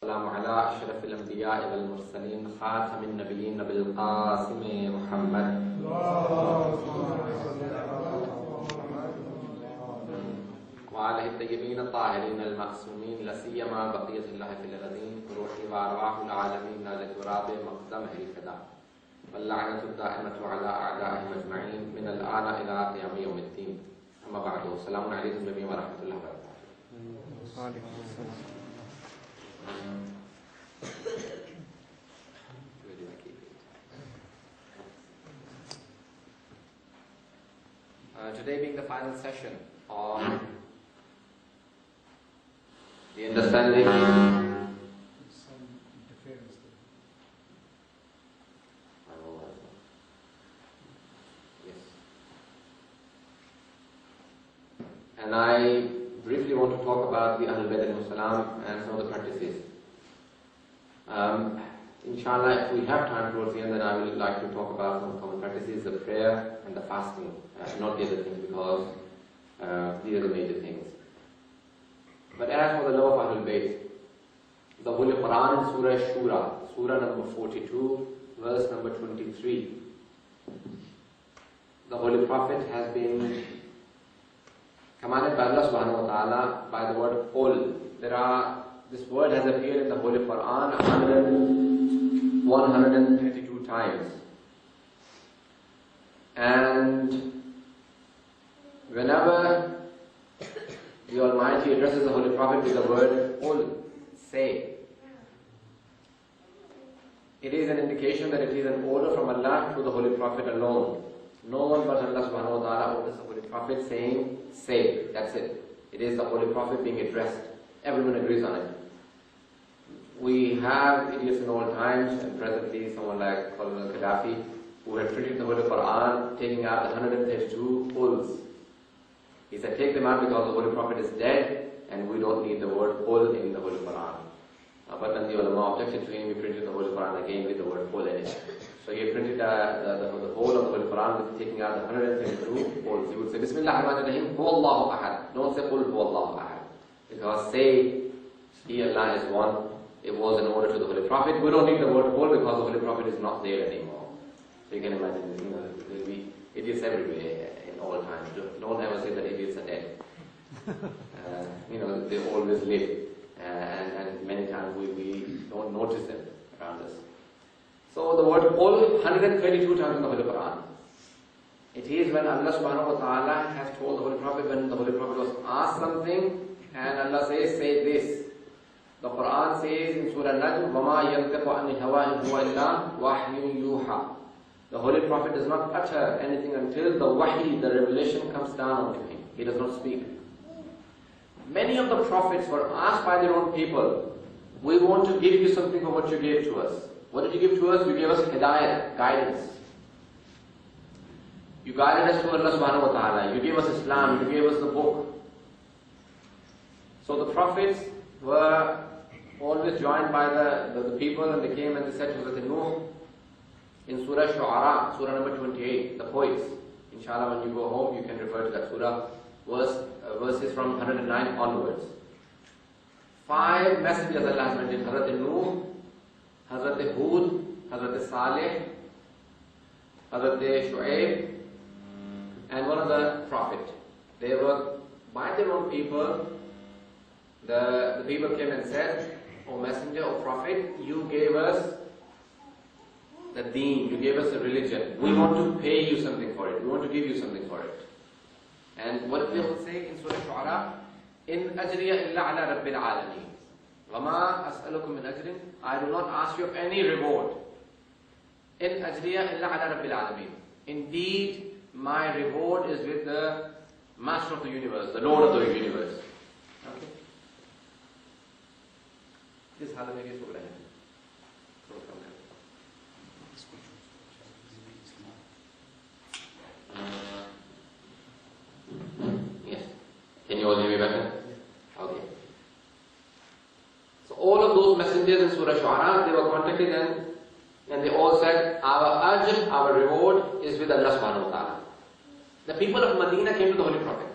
السلام على أشرف الأنبياء والمرسلين خاتم النبيين بالقاسم محمد وآله الطيبين الطاهرين المعصومين لا سيما بقية الله في الأرضين روحي وأرواح العالمين نالت تراب مقدمه الفداء واللعنة الدائمة على أعدائهم أجمعين من الآن إلى قيام يوم الدين. أما بعد، السلام عليكم جميعا ورحمة الله وبركاته. Today being the final session on the understanding and I briefly want to talk about the Ahlul Bayt al-Salam and some of the practices. Inshallah, if we have time towards the end, then I would like to talk about some common practices, the prayer and the fasting, not the other things, because these are the major things. But as for the law of Ahlul Bayt, the Holy Quran in Surah Shura, Surah number 42, verse number 23, the Holy Prophet has been commanded by Allah subhanahu wa ta'ala by the word qul. This word has appeared in the Holy Quran 132 times. And whenever the Almighty addresses the Holy Prophet with the word qul, say, it is an indication that it is an order from Allah to the Holy Prophet alone. No one but Allah subhanahu wa ta'ala orders the Holy Prophet saying, say, that's it. It is the Holy Prophet being addressed. Everyone agrees on it. We have idiots in all times, and presently someone like Colonel Gaddafi, who had printed the Holy Quran, taking out the 132 quls. He said, take them out because the Holy Prophet is dead, and we don't need the word qul in the Holy Quran. But then the ulama objected to him, he printed the Holy Quran again with the word qul in it. So he printed the whole of the Holy Quran with taking out the 132 quls. He would say, Bismillah ar-Rahman ar-Rahim, Hu Allahu Ahad. Don't say qul Hu Allahu Ahad. Because say, He Allah is one. It was an order to the Holy Prophet. We don't need the word qul because the Holy Prophet is not there anymore. So you can imagine, there will be idiots everywhere in all times. Don't ever say that idiots are dead. They always live. And many times we don't notice them around us. So the word qul 122 times in the Holy Quran. It is when Allah subhanahu wa ta'ala has told the Holy Prophet, when the Holy Prophet was asked something, and Allah says, say this. The Quran says in Surah Najm, وَمَا يَنْتِقُ عَنِ هَوَاهِ هُوَ إِلَّا وَحْيٌ يُوحَى. The Holy Prophet does not utter anything until the wahi, the revelation, comes down onto him. He does not speak. Many of the prophets were asked by their own people, we want to give you something for what you gave to us. What did you give to us? You gave us hidayah, guidance. You guided us to Allah subhanahu wa ta'ala. You gave us Islam. You gave us the book. So the prophets were always joined by the people, and they came and they said to Hazrat Nuh in Surah Shu'ara, Surah number 28, the poets. Inshallah, when you go home, you can refer to that surah, verses from 109 onwards. 5 messengers Allah has mentioned: Hazrat Nuh, Hazrat Hud, Hazrat Saleh, Hazrat Shu'aib, and one of the prophet. They were by their own people. The people came and said, O messenger, O prophet, you gave us the deen, you gave us a religion. We want to pay you something for it. We want to give you something for it. And what they will say in Surah Shu'ara, In ajriya illa ala rabbil alameen. Wama as'alukum min ajrin. I do not ask you of any reward. In ajriya illa ala rabbil alameen. Indeed, my reward is with the Master of the universe, the Lord of the universe. Okay. This हाल में भी सो रहे हैं. Yes. Can you all hear me better? Okay. So all of those messengers in Surah Shu'ara, they were contacted and they all said, our ajr, our reward is with Allah subhanahu wa ta'ala. The people of Medina came to the Holy Prophet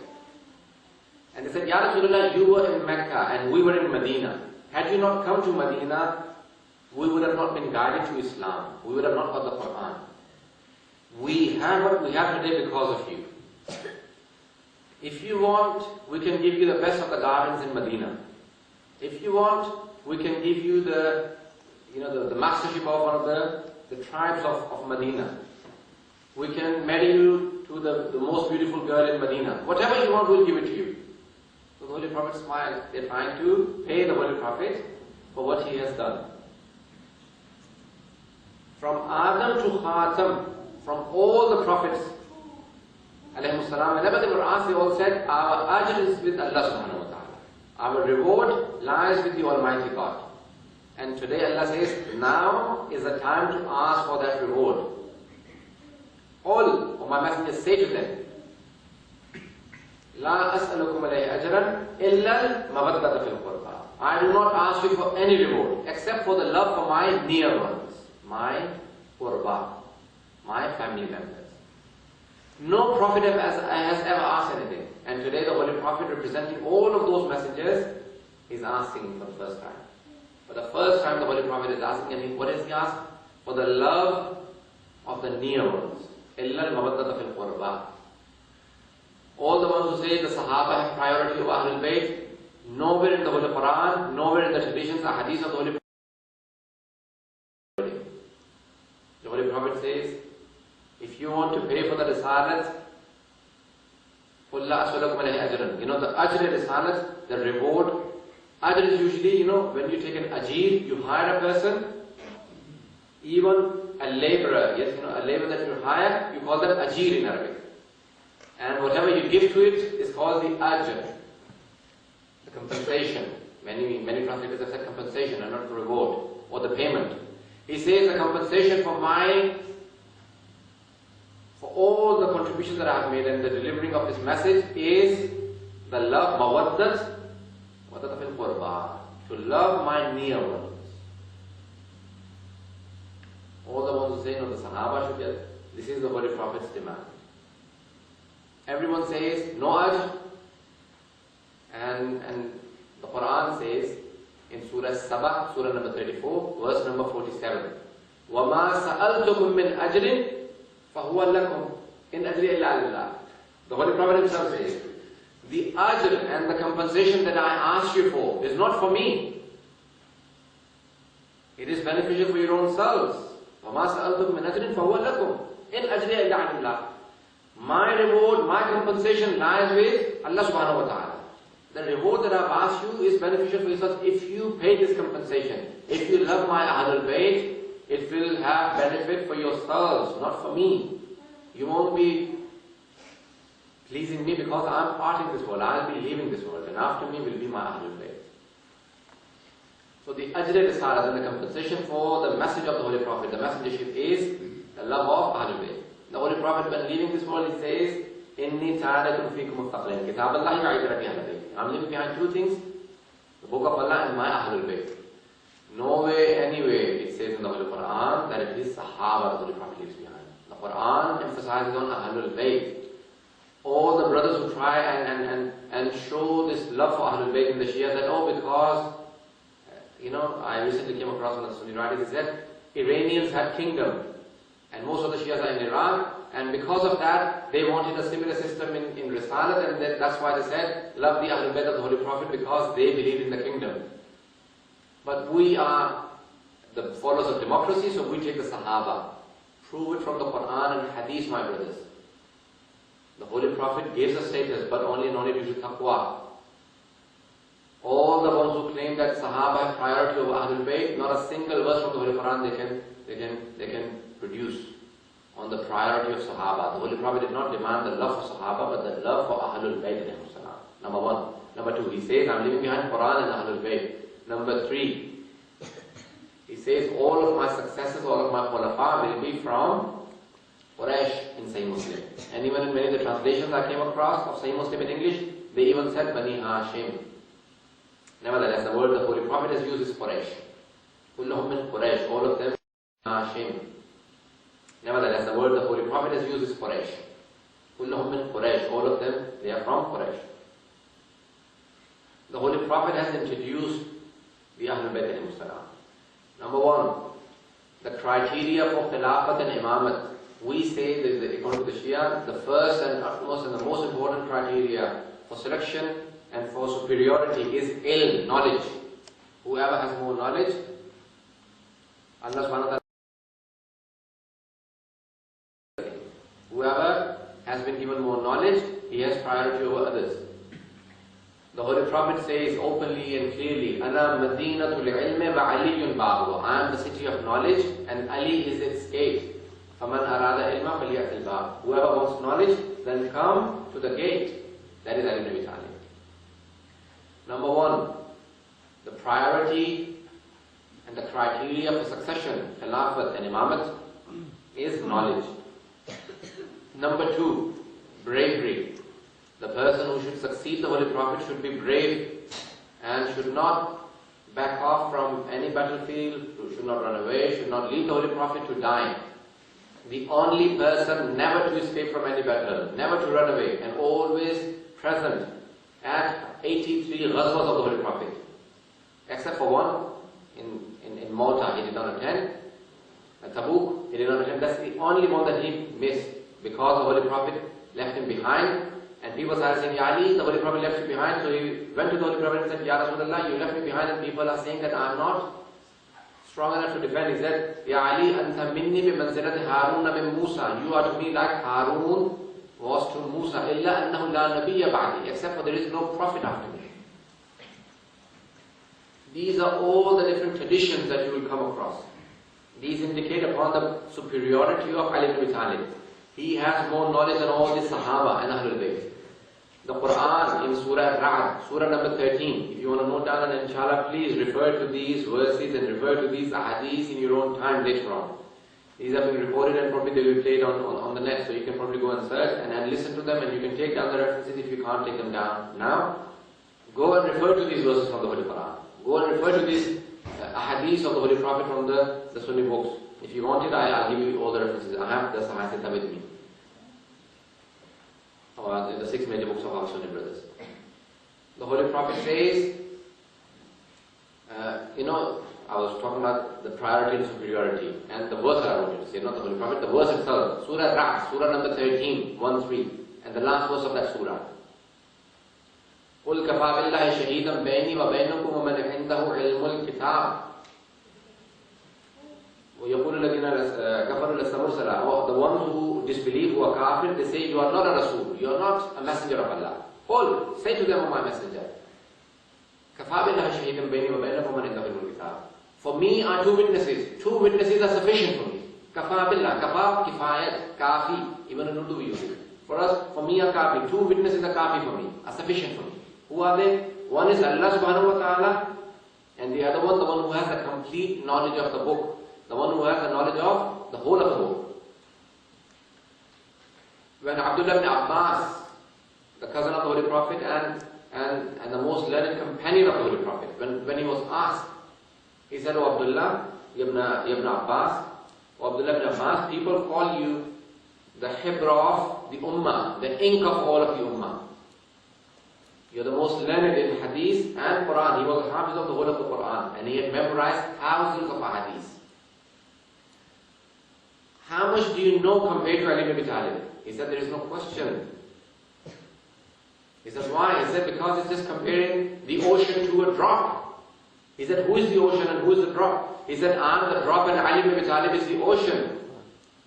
and they said, Ya Rasulullah, you were in Mecca and we were in Medina. Had you not come to Medina, we would have not been guided to Islam. We would have not got the Quran. We have what we have today because of you. If you want, we can give you the best of the gardens in Medina. If you want, we can give you the mastership of one of the tribes of Medina. We can marry you to the most beautiful girl in Medina. Whatever you want, we'll give it to you. So the Holy Prophet smiled. They're trying to pay the Holy Prophet for what he has done. From Adam to Khatam, from all the prophets, alayhimus salam, whenever they were asked, they all said, our ajr is with Allah subhanahu wa ta'ala. Our reward lies with the Almighty God. And today Allah says, now is the time to ask for that reward. All of my messengers say to them, La as'alukum alayhi ajran illa al-mawaddata fil qurba. I do not ask you for any reward except for the love for my near ones, my qurba, my family members. No prophet has ever asked anything. And today the Holy Prophet, representing all of those messengers, is asking for the first time. For the first time the Holy Prophet is asking, and what does he ask? For the love of the near ones. Illa al-mawaddata fil qurba. All the ones who say the Sahaba have priority over Ahlul Bayt, nowhere in the Holy Quran, nowhere in the traditions or hadith of the Holy Prophet. The Holy Prophet says, if you want to pay for the risalat, قُلْ لَا أَسْأَلُكُمْ عَلَيْهِ أَجْرًا. The ajr risalat, the reward. Ajr is usually, when you take an ajir, you hire a person, even a laborer, yes, a laborer that you hire, you call them ajir in Arabic. And whatever you give to it is called the ajr, the compensation. Many translators have said compensation and not reward, or the payment. He says the compensation for all the contributions that I have made and the delivering of this message is the love, mawaddat, mawaddat fil qurba, to love my near ones. All the ones who say, the Sahaba should get, this is the Holy Prophet's demand. Everyone says, no ajr. And the Quran says, in Surah Sabah, Surah number 34, verse number 47, وَمَا سَأَلْتُكُم مِّنْ أَجْرٍ فَهُوَ لَكُمْ إِنْ أَجْرِيَ إِلَّا عَلَى اللَّهِ. The Holy Prophet himself says, the ajr and the compensation that I asked you for is not for me. It is beneficial for your own selves. وَمَا سَأَلْتُكُم مِّنْ أَجْرٍ فَهُوَ لَكُمْ إِنْ أَجْرِيَ إِلَّا عَلَى اللَّهِ. My reward, my compensation lies with Allah subhanahu wa ta'ala. The reward that I've asked you is beneficial for yourself if you pay this compensation. If you love my Ahlul Bayt, it will have benefit for yourselves, not for me. You won't be pleasing me because I'm parting this world. I'll be leaving this world, and after me will be my Ahlul Bayt. So the ajr risalah and the compensation for the message of the Holy Prophet, the messengership, is the love of Ahlul Bayt. The Holy Prophet, when leaving this world, he says, إِنِّي تَعَلَكُمْ فِيكُمُ الثَّقْلَيْنِ كِتَابَ اللَّهِ وَعِبْرَةِ أَهْلِ الْبَيْتِ. I'm leaving behind two things, the Book of Allah and my Ahlul Bayt. Nowhere, anywhere, it says in the Holy Quran that it is Sahaba the Holy Prophet leaves behind. The Quran emphasizes on Ahlul Bayt. All the brothers who try and show this love for Ahlul Bayt in the Shia, that, because, I recently came across one of the Sunni writers, he said, Iranians had kingdom, and most of the Shias are in Iran, and because of that, they wanted a similar system in Risalat, and that's why they said, love the Ahlul Bayt of the Holy Prophet, because they believe in the kingdom. But we are the followers of democracy, so we take the Sahaba. Prove it from the Quran and Hadith, my brothers. The Holy Prophet gives us status, but only due to taqwa. All the ones who claim that Sahaba have priority over Ahlul Bayt, not a single verse from the Holy Quran they can produce on the priority of Sahaba. The Holy Prophet did not demand the love for Sahaba, but the love for Ahlul Bayt. Number one. Number two, he says, I'm leaving behind Quran and Ahlul Bayt. Number three, he says, all of my successes, all of my khulafa will be from Quraysh in Sahih Muslim. And even in many of the translations I came across of Sahih Muslim in English, they even said Bani Hashim. Nevertheless, the word the Holy Prophet has used is Quraysh. Kullahum min Quraysh, all of them Hashim. Nevertheless, the word the Holy Prophet has used is Quraysh. Kullahum min Quraysh, all of them, they are from Quraysh. The Holy Prophet has introduced the Ahlul Bayt alayhi salam. Number one, the criteria for Khilafat and Imamat. We say that according to the Shia, the first and utmost and the most important criteria for selection and for superiority is ilm, knowledge. Whoever has more knowledge, Allah subhanahu wa ta'ala, whoever has been given more knowledge, he has priority over others. The Holy Prophet says openly and clearly, Ana Madinatul Ilmi wa Aliyun Babu. I am the city of knowledge and Ali is its gate. Faman arada ilma falyatil bab. Whoever wants knowledge, then come to the gate. That is Ali ibn Abi Talib. Number one, the priority and the criteria for succession, Khilafat and Imamat, is knowledge. Number two, bravery. The person who should succeed the Holy Prophet should be brave and should not back off from any battlefield, should not run away, should not leave the Holy Prophet to die. The only person never to escape from any battle, never to run away, and always present at 83 ghazwas of the Holy Prophet. Except for one, in Malta he did not attend. At Tabuk he did not attend. That's the only one that he missed because the Holy Prophet left him behind. And people started saying, Ya Ali, the Holy Prophet left you behind. So he went to the Holy Prophet and said, Ya Rasulullah, you left me behind, and people are saying that I am not strong enough to defend. He said, Ya Ali, anta minni bi manzilati Harun min Musa. You are to me like Harun was to Musa. Illa annahu la nabiyya ba'di. Except for there is no prophet after me. These are all the different traditions that you will come across. These indicate upon the superiority of Ali ibn Abi Talib. He has more knowledge than all the Sahaba and Ahlul Bayt. The Quran in Surah Ra'd, Surah number 13. If you want to note down, and inshallah, please refer to these verses and refer to these ahadith in your own time later on. These have been recorded and probably they will be played on the net, so you can probably go and search and listen to them, and you can take down the references if you can't take them down now. Go and refer to these verses from the Holy Quran. Go and refer to these ahadith of the Holy Prophet from the Sunni books. If you want it, I'll give you all the references. I have the Sahasita with me. Or the 6 major books of our Sunni brothers. The Holy Prophet says, I was talking about the priority and superiority, and the verse that I wanted to say, not the Holy Prophet, the verse itself, Surah Ra'd, Surah number 13, 1-3, and the last verse of that Surah. قُلْ كَفَى بِاللَّهِ شَهِيدًا بَيْنِي وَبَيْنَكُمْ وَمَنْ عِنْدَهُ عِلْمُ الْكِتَابِ وَيَقُولُ الَّذِينَ كَفَرُوا لَسْتَ مُرْسَلًا. The ones who disbelieve, who are kafir, they say, you are not a Rasul, you are not a messenger of Allah. Qul, say to them, O my messenger, كَفَى بِاللَّهِ شَهِيدًا بَيْنِي وَبَيْنَكُمْ وَمَنْ عِنْدَهُ عِلْمُ الْكِتَابِ. For me are 2 witnesses. 2 witnesses are sufficient for me. Kafa billah, kafa, kifayat, kafi. Even in Urdu we use it. For me are kafi. 2 witnesses are kafi for me, are sufficient for me. Who are they? One is Allah subhanahu wa ta'ala, and the other one, the one who has the complete knowledge of the book. The one who has the knowledge of the whole of the book. When Abdullah ibn Abbas, the cousin of the Holy Prophet and the most learned companion of the Holy Prophet, when he was asked, he said, O Abdullah ibn Abbas, people call you the Hibra of the Ummah, the ink of all of the Ummah. You're the most learned in Hadith and Quran. He was a Hafiz of the whole of the Quran, and he had memorized thousands of Hadith. How much do you know compared to Ali ibn Abi Talib? He said, there is no question. He said, why? He said, because it's just comparing the ocean to a drop. He said, who is the ocean and who is the drop? He said, I am the drop and Ali ibn Abi Talib is the ocean.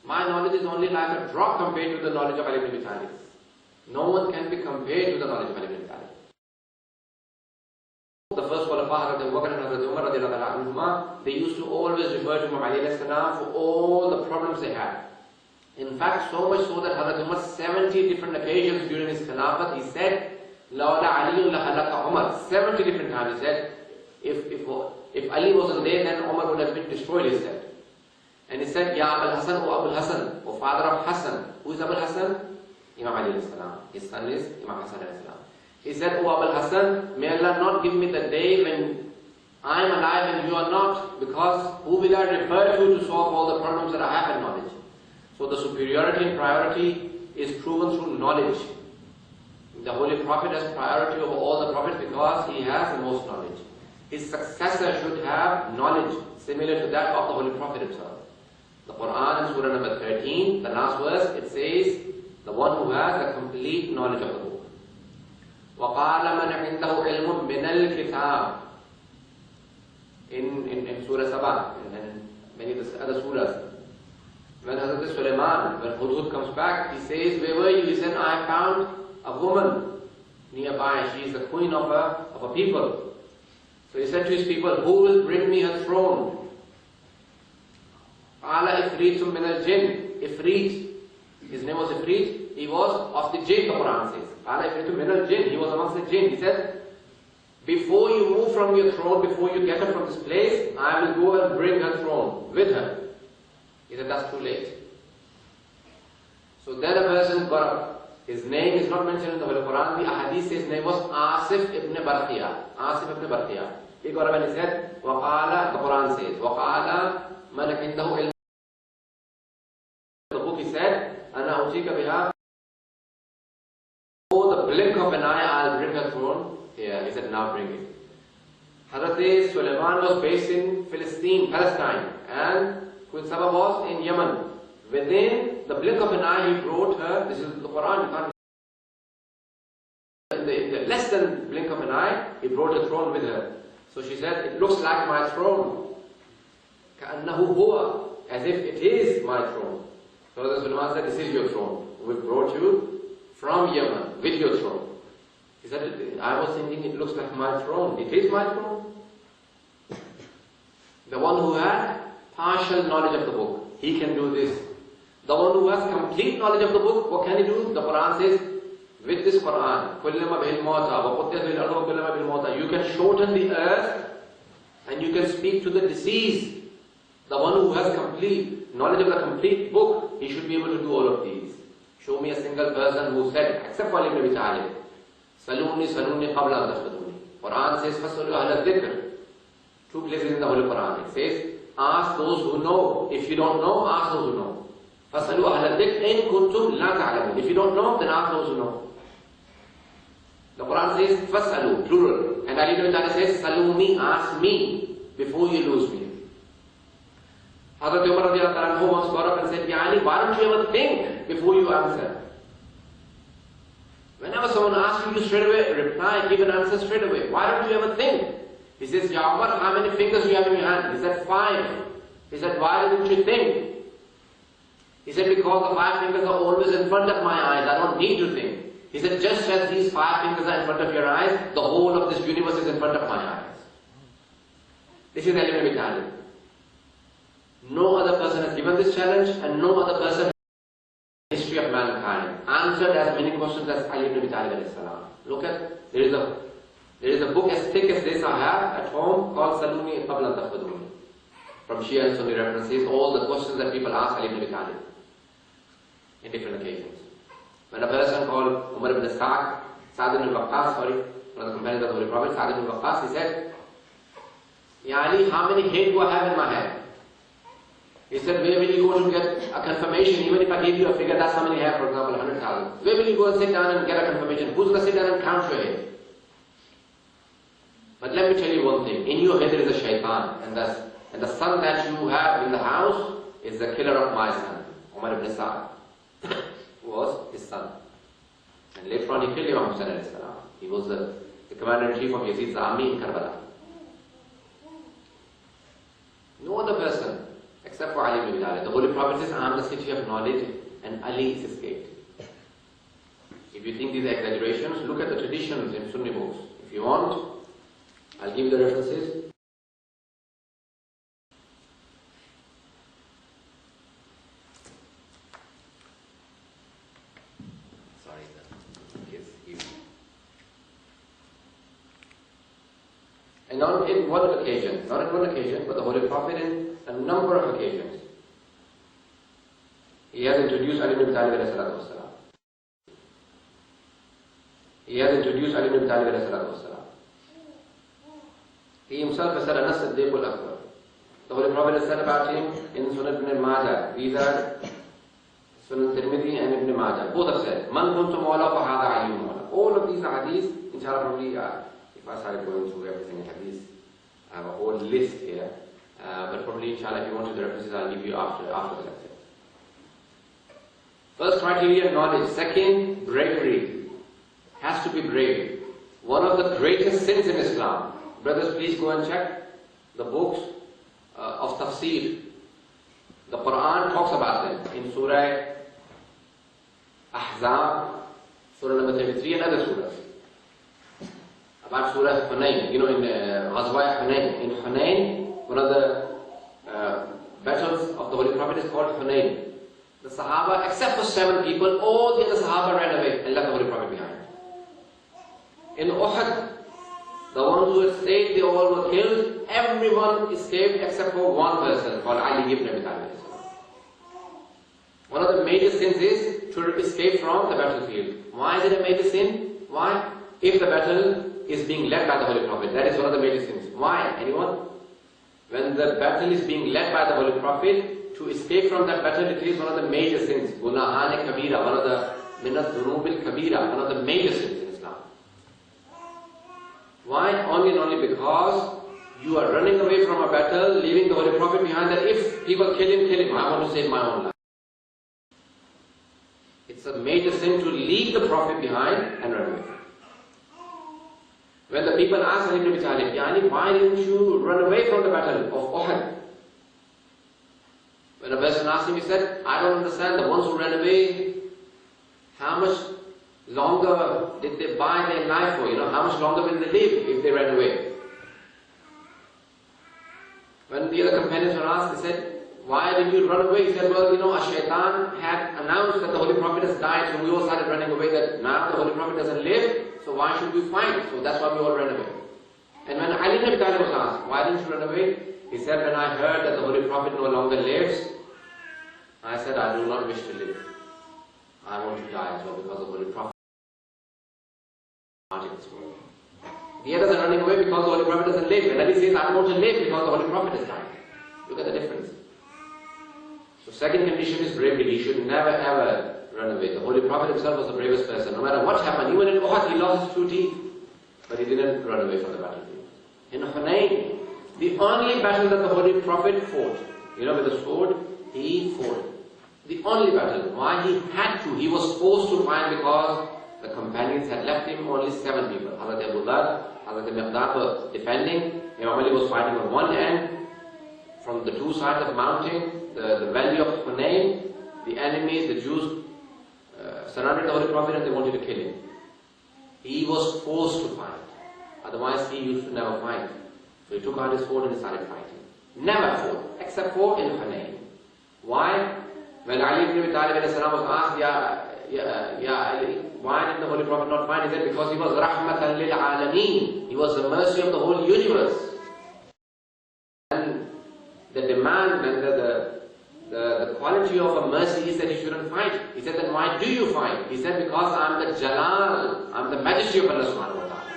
My knowledge is only like a drop compared to the knowledge of Ali ibn Abi Talib. No one can be compared to the knowledge of Ali ibn Abi Talib. The first Khulafa, Hazrat Abu Bakr and Hazrat Umar radiallahu anhuma, they used to always refer to Imam Ali alayhi salam for all the problems they had. In fact, so much so that Hazrat Umar 70 different occasions during his Khilafat, he said, Lawla Ali lahalaka Umar. 70 different times he said, if Ali wasn't there, then Umar would have been destroyed, he said. And he said, Ya Abul Hasan, O Abul Hasan, O father of Hassan. Who is Abul Hasan? Imam Ali alayhi salam. His son is Imam Hassan alayhi salam. He said, O Abul Hasan, may Allah not give me the day when I am alive and you are not, because who will I refer to solve all the problems that I have in knowledge? So the superiority and priority is proven through knowledge. The Holy Prophet has priority over all the prophets because he has the most knowledge. his successor should have knowledge similar to that of the Holy Prophet himself. The Quran in Surah number 13, the last verse, it says, the one who has the complete knowledge of the book. وَقَالَ مَنْ عِنْدَهُ عِلْمٌ مِنَ الْكِتَابِ. In Surah Sabah and many of the other surahs, when Hazrat Sulaiman, when Hudhud comes back, he says, where were you? He said, I found a woman nearby. She is the queen of a people. So he said to his people, who will bring me her throne? قَالَ إِفْرِيتٌ مِنَ الْجِنِّ. Ifrit, his name was Ifrit. He was of the jinn, the Quran says. قَالَ إِفْرِيتٌ مِنَ الْجِنِّ. He was amongst the jinn. He said, before you move from your throne, before you get up from this place, I will go and bring her throne with her. He said, that's too late. So then a person got up. His name is not mentioned in the Holy Quran. The Ahadith says his name was Asif ibn Barqiya. Asif ibn Barqiya. He got up and he said, وَقَالَ, the Quran says, وَقَالَ مَنْ عِنْدَهُ عِلْمٌ. The book he said, أَنَا أُتِيكَ بِهَا. Oh, the blink of an eye, I'll bring her throne. Yeah, he said, now bring it. Hazrat Sulaiman was based in Palestine, and Queen Saba was in Yemen. Within the blink of an eye, he brought her. This is the Quran. You can't. In the less than blink of an eye, he brought a throne with her. So she said, it looks like my throne. كَأَنَّهُ هُوَ, as if it is my throne. So Hazrat Sulaiman said, this is your throne. We brought you from Yemen with your throne. He said, I was thinking it looks like my throne. It is my throne. The one who had partial knowledge of the book, he can do this. The one who has complete knowledge of the book, what can he do? The Quran says, with this Quran, you can shorten the earth and you can speak to the deceased. The one who has complete knowledge of the complete book, he should be able to do all of these. Show me a single person who said, except for Ibn Abi Talib, Saluni qabla an tashhaduni. Quran says, Fasalu ahla dhikr. Two places in the Holy Quran. It says, ask those who know. If you don't know, ask those who know. Fasalu ahla dhikr in kuntum la ta'lamun. If you don't know, then ask those who know. The Quran says, Fasalu, plural. And Ali ibn Abi says, Saluni, ask me before you lose me. Hazrat Umar radiallahu anhu once got up and said, Ya Ali, why don't you ever think before you answer? Whenever someone asks you to straight away reply, give an answer straight away. Why don't you ever think? He says, Ya Umar, how many fingers do you have in your hand? He said, 5. He said, why didn't you think? He said, because the 5 fingers are always in front of my eyes. I don't need to think. He said, just as these 5 fingers are in front of your eyes, the whole of this universe is in front of my eyes. This is Ali ibn Abi Talib. No other person has given this challenge, and no other person in the history of mankind answered as many questions as Ali ibn Abi Talib alayhi salam. Look at, there is a book as thick as this I have at home called Saluni qabla an tashhaduni. From Shia and Sunni references, all the questions that people ask Ali ibn Abi Talib in different occasions. When a person called Umar ibn Sa'd ibn Waqqas, one of the companions of the Holy Prophet, Sa'd ibn Waqqas, he said, Ya Ali, how many head do I have in my head? He said, where will you go to get a confirmation? Even if I give you a figure, that's how many have, for example, 100,000. Where will you go and sit down and get a confirmation? Who's going to sit down and count your head? But let me tell you one thing. In your head there is a shaitan. And the son that you have in the house is the killer of my son, Umar ibn Sa'd, who was his son. And later on he killed Imam Hussain alayhi salam. He was the commander-in-chief of Yazid's army in Karbala. No other person except for Ali ibn Abi Talib. The Holy Prophet says, I am the city of knowledge, and Ali is escaped. If you think these are exaggerations, look at the traditions in Sunni books. If you want, I'll give you the references. Sorry, that is evil. And not in one occasion, but the Holy Prophet in a number of occasions, he has introduced Ali ibn Abi Talib alayhi salatu wassalam. He himself has said, Anas Siddiqul Akbar. The Holy Prophet has said about him in Sunan ibn Majah. These are Sunan Tirmidhi and Ibn Majah. Both have said, Man kuntu mawla fa hadha Ali mawla. All of these hadiths, inshallah, probably if I started going through everything in hadith, I have a whole list here, but probably inshallah if you want the references I'll give you after the lecture. First criteria, knowledge. Second, bravery. Has to be brave. One of the greatest sins in Islam. Brothers, please go and check the books of tafsir. The Quran talks about them in Surah Ahzab, Surah number 33 and other surahs. About Surah Hunayn, in Ghazwa Hunayn. In Hunayn, one of the battles of the Holy Prophet is called Hunayn. The Sahaba, except for 7 people, all the other Sahaba ran away and left the Holy Prophet behind. In Uhud, the ones who had stayed, they all were killed. Everyone escaped except for one person called Ali ibn Abi Talib. One of the major sins is to escape from the battlefield. Why is it a major sin? Why? If the battle is being led by the Holy Prophet, that is one of the major sins. Why? Anyone? When the battle is being led by the Holy Prophet, to escape from that battle, it is one of the major sins. Gunahan kabira, one of the minat dhunubil kabira, one of the major sins in Islam. Why? Only and only because you are running away from a battle, leaving the Holy Prophet behind, that if people kill him, I want to save my own life. It's a major sin to leave the Prophet behind and run away. When the people asked Ali ibn Abi Talib, Yani, why didn't you run away from the battle of Uhud? When a person asked him, he said, I don't understand, the ones who ran away, how much longer did they buy their life for? How much longer will they live if they ran away? When the other companions were asked, they said, why did you run away? He said, well, a shaitan had announced that the Holy Prophet has died, so we all started running away, that now the Holy Prophet doesn't live, so why should we fight? So that's why we all ran away. And when Ali ibn Abi Talib was asked, why didn't you run away? He said, when I heard that the Holy Prophet no longer lives, I said, I do not wish to live. I want to die as well because the Holy Prophet. The others are running away because the Holy Prophet doesn't live. And Ali says, I want to live because the Holy Prophet has died. Look at the difference. So second condition is bravery. He should never ever run away. The Holy Prophet himself was the bravest person. No matter what happened, even in Uhud he lost his 2 teeth, but he didn't run away from the battlefield. In Hunayn, the only battle that the Holy Prophet fought, with the sword, he fought. The only battle. Why? He had to. He was forced to fight because the companions had left him only 7 people. Hazrat Abu Dhar, Hazrat Miqdad were defending. Imam Ali was fighting on one end. From the 2 sides of the mountain, the valley of Hunayn, the enemies, the Jews, surrounded the Holy Prophet and they wanted to kill him. He was forced to fight. Otherwise, he used to never fight. So he took out his sword and he started fighting. Never fought, except for in Hunayn. Why? When Ali ibn Abi Talib was asked, Ya Ali, why did the Holy Prophet not fight? He said, because he was rahmatan lil alameen. He was the mercy of the whole universe. And the demand and the quality of a mercy is that he shouldn't fight. He said, then why do you fight? He said, because I'm the Jalal, I'm the majesty of Allah subhanahu wa ta'ala.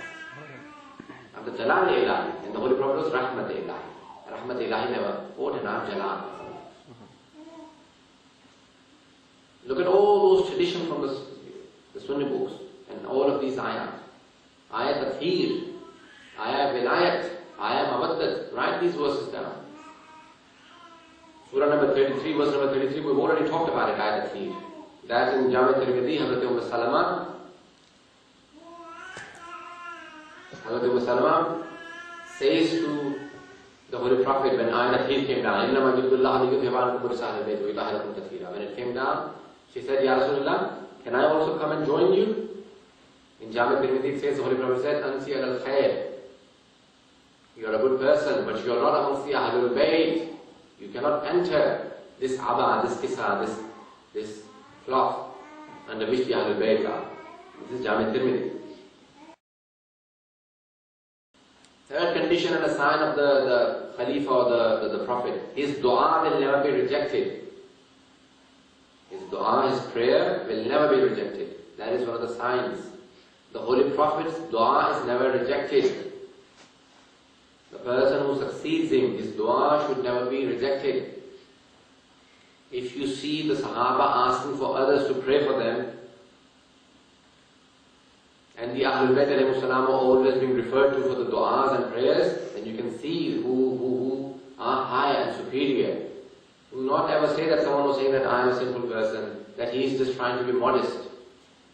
I'm the Jalal ilahi. And the Holy Prophet was Rahmat ilahi. Rahmat ilahi never fought, and I'm Jalal. Look at all those traditions from the Sunni books and all of these ayat. Ayat Tathir, Ayat Vilayat, Ayat Mawaddat. Write these verses down. Surah number 33, verse number 33, we've already talked about it, Ayat Tathir. That in Jami Tirmidhi, Hazrat Salama says to the Holy Prophet when Ayat Tathir came down, when it came down, she said, Ya Rasulullah, can I also come and join you? In Jami Tirmidhi it says, the Holy Prophet said, Ansi al khair. You are a good person, but you are not amongst the Ahlul Bayt. You cannot enter this Aba, this Kisa, this cloth under which the Ahlul Bayt are. This is Jami Tirmidhi. Third condition and a sign of the Khalifa or the Prophet, his dua will never be rejected. His dua, his prayer will never be rejected. That is one of the signs. The Holy Prophet's dua is never rejected. The person who succeeds him, his dua should never be rejected. If you see the Sahaba asking for others to pray for them, and the Ahlul Bayt alayhi salam are always being referred to for the du'as and prayers, then you can see who are higher and superior. Do not ever say that someone was saying that I am a simple person, that he is just trying to be modest.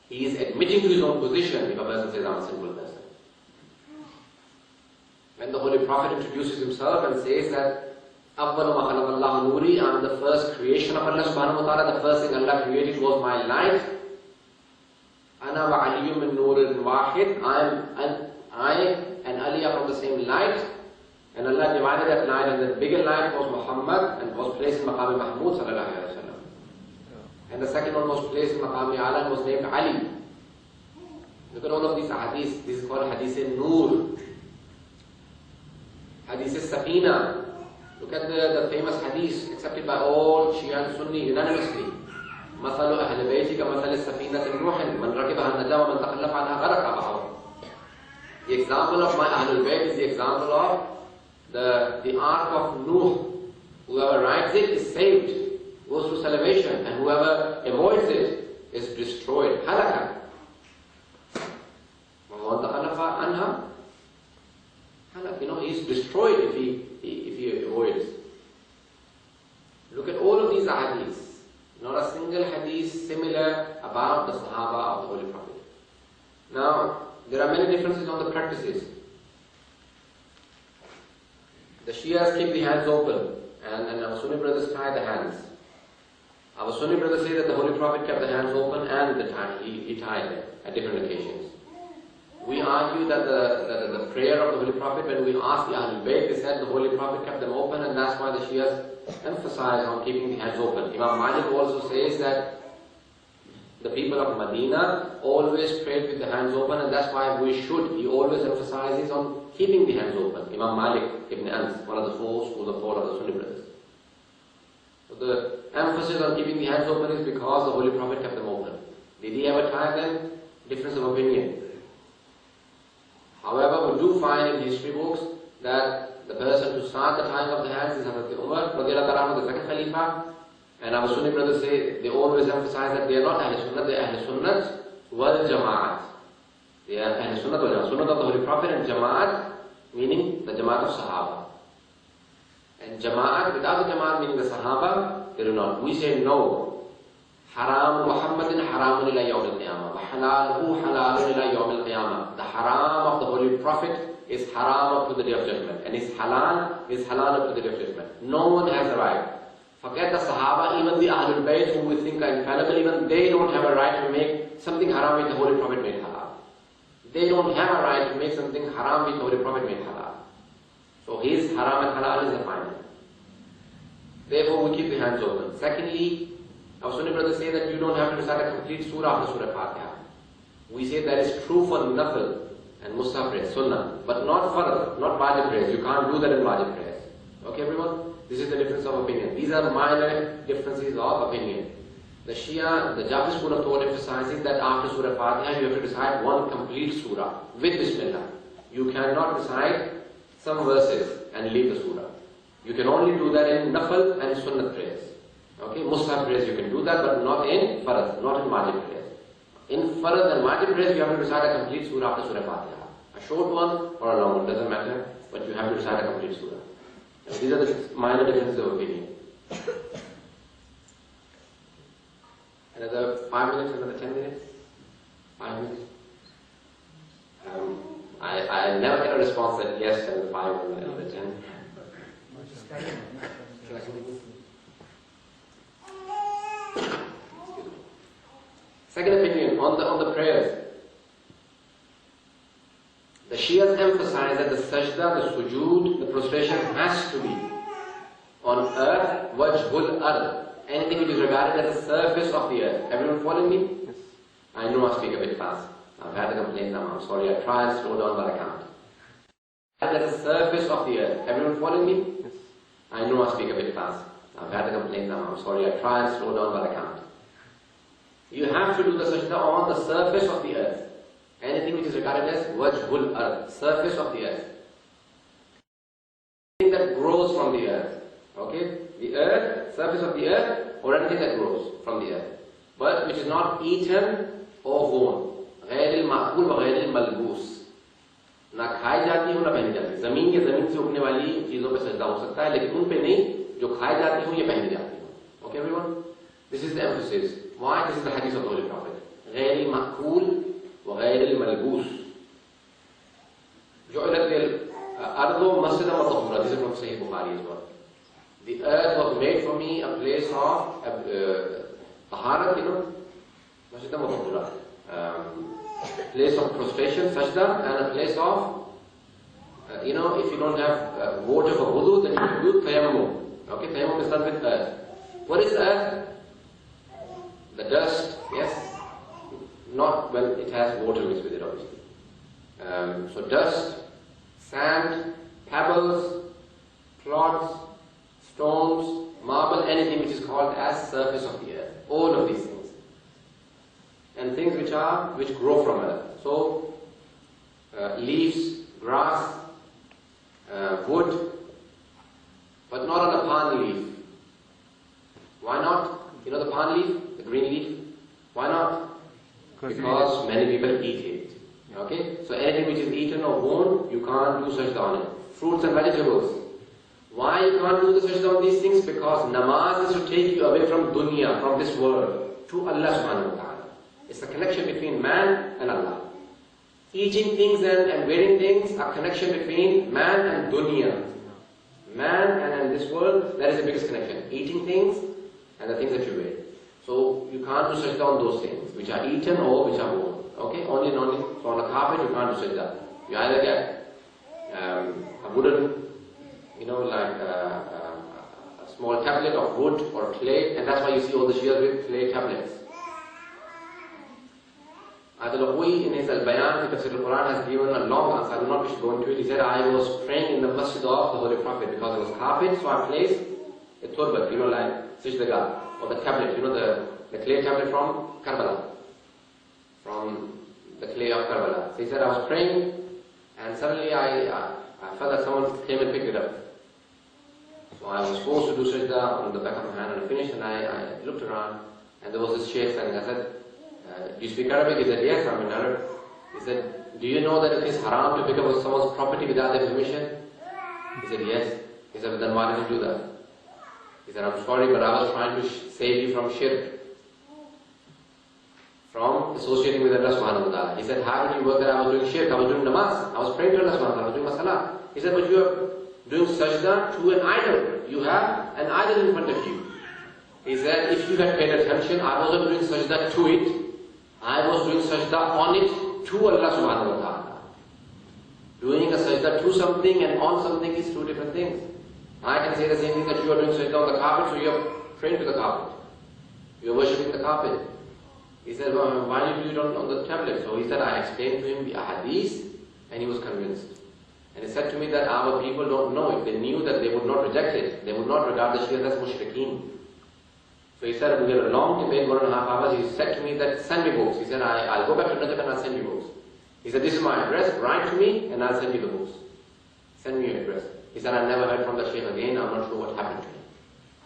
He is admitting to his own position if a person says I am a simple person. When the Holy Prophet introduces himself and says that أَوَّلُ مَا خَلَقَ اللَّهُ نُورِي, I am the first creation of Allah subhanahu wa ta'ala, the first thing Allah created was my light. أَنَا وَعَلِيٌّ مِّن نُورٍ وَاحِدٍ, I and Ali are from the same light. And Allah divided that light, and the bigger light was Muhammad and was placed in Maqam Mahmud sallallahu alayhi wa sallam. And the second one was placed in Maqam Ala and was named Ali. Look at all of these hadiths. This is called Hadith Noor. Hadith Safina. Look at the famous hadith accepted by all Shia Sunni unanimously. مثل أهل بيتك مثل السفينة نوح من ركبها النجا ومن تخلف عنها غرق أبعه. The example of my Ahlul Bayt is the example of the ark of Nuh. Whoever rides it is saved, goes through salvation, and whoever avoids it is destroyed. Halaka. ومن تخلف عنها halak. He is destroyed if he avoids. Look at all of these hadiths. Not a single hadith similar about the Sahaba of the Holy Prophet. Now, there are many differences on the practices. The Shias keep the hands open, and our Sunni brothers tie the hands. Our Sunni brothers say that the Holy Prophet kept the hands open and he tied them at different occasions. We argue that the prayer of the Holy Prophet, when we asked the Ahlul Bayt, they said the Holy Prophet kept them open, and that's why the Shias emphasize on keeping the hands open. Imam Malik also says that the people of Medina always prayed with the hands open, and that's why we should. He always emphasizes on keeping the hands open. Imam Malik ibn Anas, one of the four schools of thought of the Sunni brothers. So the emphasis on keeping the hands open is because the Holy Prophet kept them open. Did he ever tie them? Difference of opinion. However, we do find in history books that the person who started the tying of the hands is Hazrat Umar, the second Khalifa. And our Sunni brothers say, they always emphasize that they are not Ahl Sunnah, they are Ahl Sunnah wal Jama'at. They are Ahl Sunnah wal Jama'at. Sunnah of the Holy Prophet, and Jama'at meaning the Jama'at of Sahaba. And Jama'at, without the Jama'at meaning the Sahaba, they do not. We say no. Haram Muhammadin haramun ila yawm al-qiyamah. Wa halaluhu halalun ila yawm al-qiyamah. The haram of the Holy Prophet is haram up to the day of judgment. And his halal is halal up to the day of judgment. No one has a right. Forget the Sahaba, even the Ahlul Bayt who we think are infallible, even they don't have a right to make something haram which the Holy Prophet made halal. They don't have a right to make something haram which the Holy Prophet made halal. So his haram and halal is the final. Therefore we keep the hands open. Secondly, our Sunni brothers say that you don't have to recite a complete surah after Surah Fatiha. We say that is true for Nafil and Musaf prayers, Sunnah, but not Farad, not Wajib prayers. You can't do that in Wajib prayers. Okay everyone? This is the difference of opinion. These are minor differences of opinion. The Shia, the Jafri school of thought emphasizes that after Surah Fatiha you have to recite one complete surah with Bismillah. You cannot recite some verses and leave the surah. You can only do that in Nafil and Sunnah prayers. Okay, Musaf prayers you can do that, but not in Farad, not in Wajib prayers. In Farad and Wajib prayers you have to recite a complete surah after Surah Fatiha. A short one or a long one, doesn't matter, but you have to recite a complete surah. Now, these are the minor differences of opinion. Another 5 minutes, another 10 minutes? 5 minutes? I never get a response that yes, another 5 or another 10. Second opinion on the prayers. The Shias emphasize that the sajda, the sujood, the prostration has to be on earth, wajhul ard, anything which is regarded as the surface of the earth. Everyone following me? Yes. I know I speak a bit fast. I've had a complaint now. I'm sorry. I try and slow down, but I can't. As the surface of the earth. Everyone following me? Yes. I know I speak a bit fast. I've had a complaint now. I'm sorry. I try and slow down, but I can't. You have to do the sajda on the surface of the earth. Anything which is regarded as wajhul ard, surface of the earth. Anything that grows from the earth. Okay? The earth, surface of the earth, or anything that grows from the earth. But which is not eaten or worn. गैर माकूल व गैर मलबूस, ना खाई जाती हो ना पहनी जाती। जमीन या जमीन से उगने वाली चीजों पे सजदा हो सकता है, लेकिन उन पे नहीं जो खाई जाती हो या पहनी जाती हो। Okay everyone, this is the emphasis why this is the हदीस ऑफ द होली प्रॉफिट, गैर माकूल व गैर मलबूस। जुइलत al-ardu masjidan wa tahura, this is from Sahih Bukhari as well. The earth was made for me a place of taharat, masjidan wa tahura, place of prostration, sajda, and a place of, if you don't have water for wudu, then you can use tayammum. Okay, tayammum is done with earth. What is earth? The dust, yes, not when it has water mixed with it, obviously. So dust, sand, pebbles, clods, stones, marble, anything which is called as surface of the earth. All of these things. And things which grow from earth. So, leaves, grass, wood, but not on a palm leaf. Why not? You know the palm leaf, the green leaf? Why not? Because many people eat it. Okay? So anything which is eaten or worn, you can't do sajda on it. Fruits and vegetables. Why you can't do the sajda on these things? Because namaz is to take you away from dunya, from this world, to Allah subhanahu wa ta'ala. It's a connection between man and Allah. Eating things and wearing things are connection between man and dunya. Man and this world, that is the biggest connection. Eating things and the things that you wear. So you can't do sajda on those things, which are eaten or which are worn. Okay, only and only. So on a carpet you can't do sajda. You either get a wooden, like a small tablet of wood or clay, and that's why you see all the Shias with clay tablets. Al-Lahui in his Al-Bayan, the Tafsir al-Quran, has given a long answer. I will not wish to go into it. He said, I was praying in the masjid of the Holy Prophet because it was carpet, so I placed a turbat, like Sajdaga, or the tablet, the clay tablet from Karbala. From the clay of Karbala. So he said, I was praying, and suddenly I felt that someone came and picked it up. So I was supposed to do sajda on the back of my hand, and I finished, and I looked around, and there was this sheikh standing. I said, do you speak Arabic? He said, yes, I'm in Arab. He said, do you know that it is haram to pick up someone's property without their permission? He said, yes. He said, then why did you do that? He said, I'm sorry, but I was trying to save you from shirk, from associating with Allah subhanahu wa ta'ala. He said, how did you work that I was doing shirk? I was doing namaz. I was praying to Allah subhanahu wa ta'ala. I was doing masalah. He said, but you are doing sajda to an idol. You have an idol in front of you. He said, if you had paid attention, I wasn't doing sajda to it. I was doing sajda on it to Allah subhanahu wa ta'ala. Doing a sajda to something and on something is two different things. I can say the same thing that you are doing sajda on the carpet, so you are praying to the carpet. You are worshipping the carpet. He said, well, why did you do it on the tablet? So he said, I explained to him the ahadith, and he was convinced. And he said to me that our people don't know. If they knew that, they would not reject it. They would not regard the Shias as mushrikeen. So he said, we had a long debate, 1.5 hours. He said to me that, send me books. He said, I'll go back to Najaf and I'll send you books. He said, this is my address, write to me and I'll send you the books. Send me your address. He said, I never heard from the Shaykh again. I'm not sure what happened to him.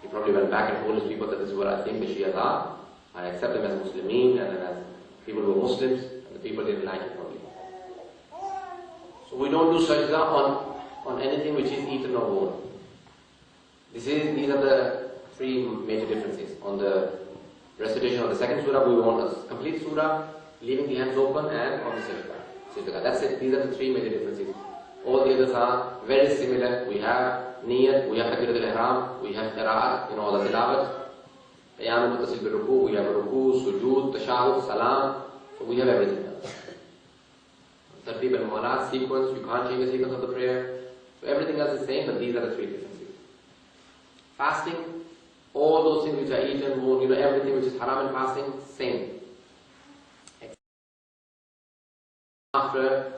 He probably went back and told his people that this is what I think the Shias are. I accept them as Muslimin and as people who are Muslims, and the people didn't like it probably. So we don't do sajda on anything which is eaten or worn. These are the three major differences. On the recitation of the second surah, we want a complete surah, leaving the hands open, and on the sajda. That's it. These are the three major differences. All the others are very similar. We have niyat, we have takbiratul ihram, we have qira'at, the tilawat. Qiyam muttasil bil ruku, we have ruku, sujood, tashahud, salam. So we have everything else. Tartib and muwalat, sequence, you can't change the sequence of the prayer. So everything else is same, but these are the three differences. Fasting, all those things which are eaten, worn, everything which is haram in fasting, same. After,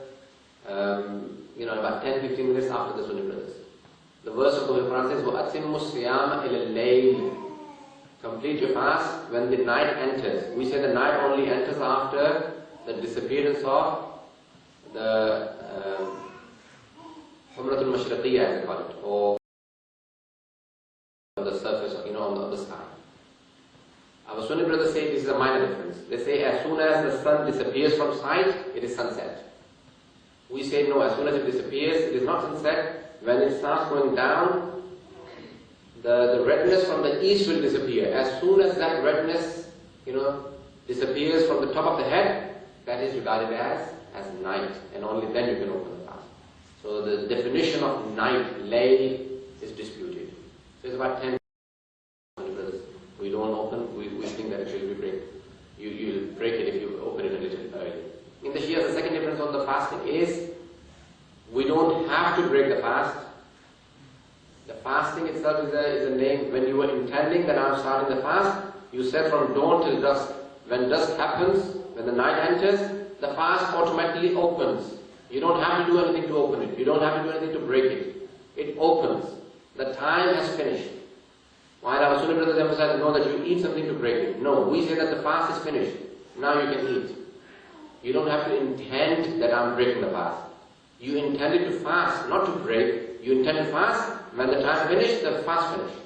about 10-15 minutes after the Sunni brothers. The verse of the Holy Quran says, وَأَتِمُّ الصِّيَامَ إِلَى اللَّيْلِ. Complete your fast when the night enters. We say the night only enters after the disappearance of the Humratul Mashriqiyya, as they call it, or on the surface, on the sky. Our Sunni brothers say this is a minor difference. They say as soon as the sun disappears from sight, it is sunset. We say no, as soon as it disappears, it is not sunset. When it starts going down, the redness from the east will disappear. As soon as that redness, disappears from the top of the head, that is regarded as night, and only then you can open the fast. So the definition of night, layl, is disputed. So it's about 10 brothers. We don't open, we think that it will be break. You'll break it if you open it a little early. In the Shia, the second difference on the fasting is, we don't have to break the fast. The fasting itself is a name. When you were intending that I'm starting the fast, you said from dawn till dusk. When dusk happens, when the night enters, the fast automatically opens. You don't have to do anything to open it. You don't have to do anything to break it. It opens. The time has finished. While our Sunni brothers emphasize, no, that you eat something to break it. No, we say that the fast is finished. Now you can eat. You don't have to intend that I'm breaking the fast. You intended to fast, not to break. You intend to fast. When the time finished, the fast finished.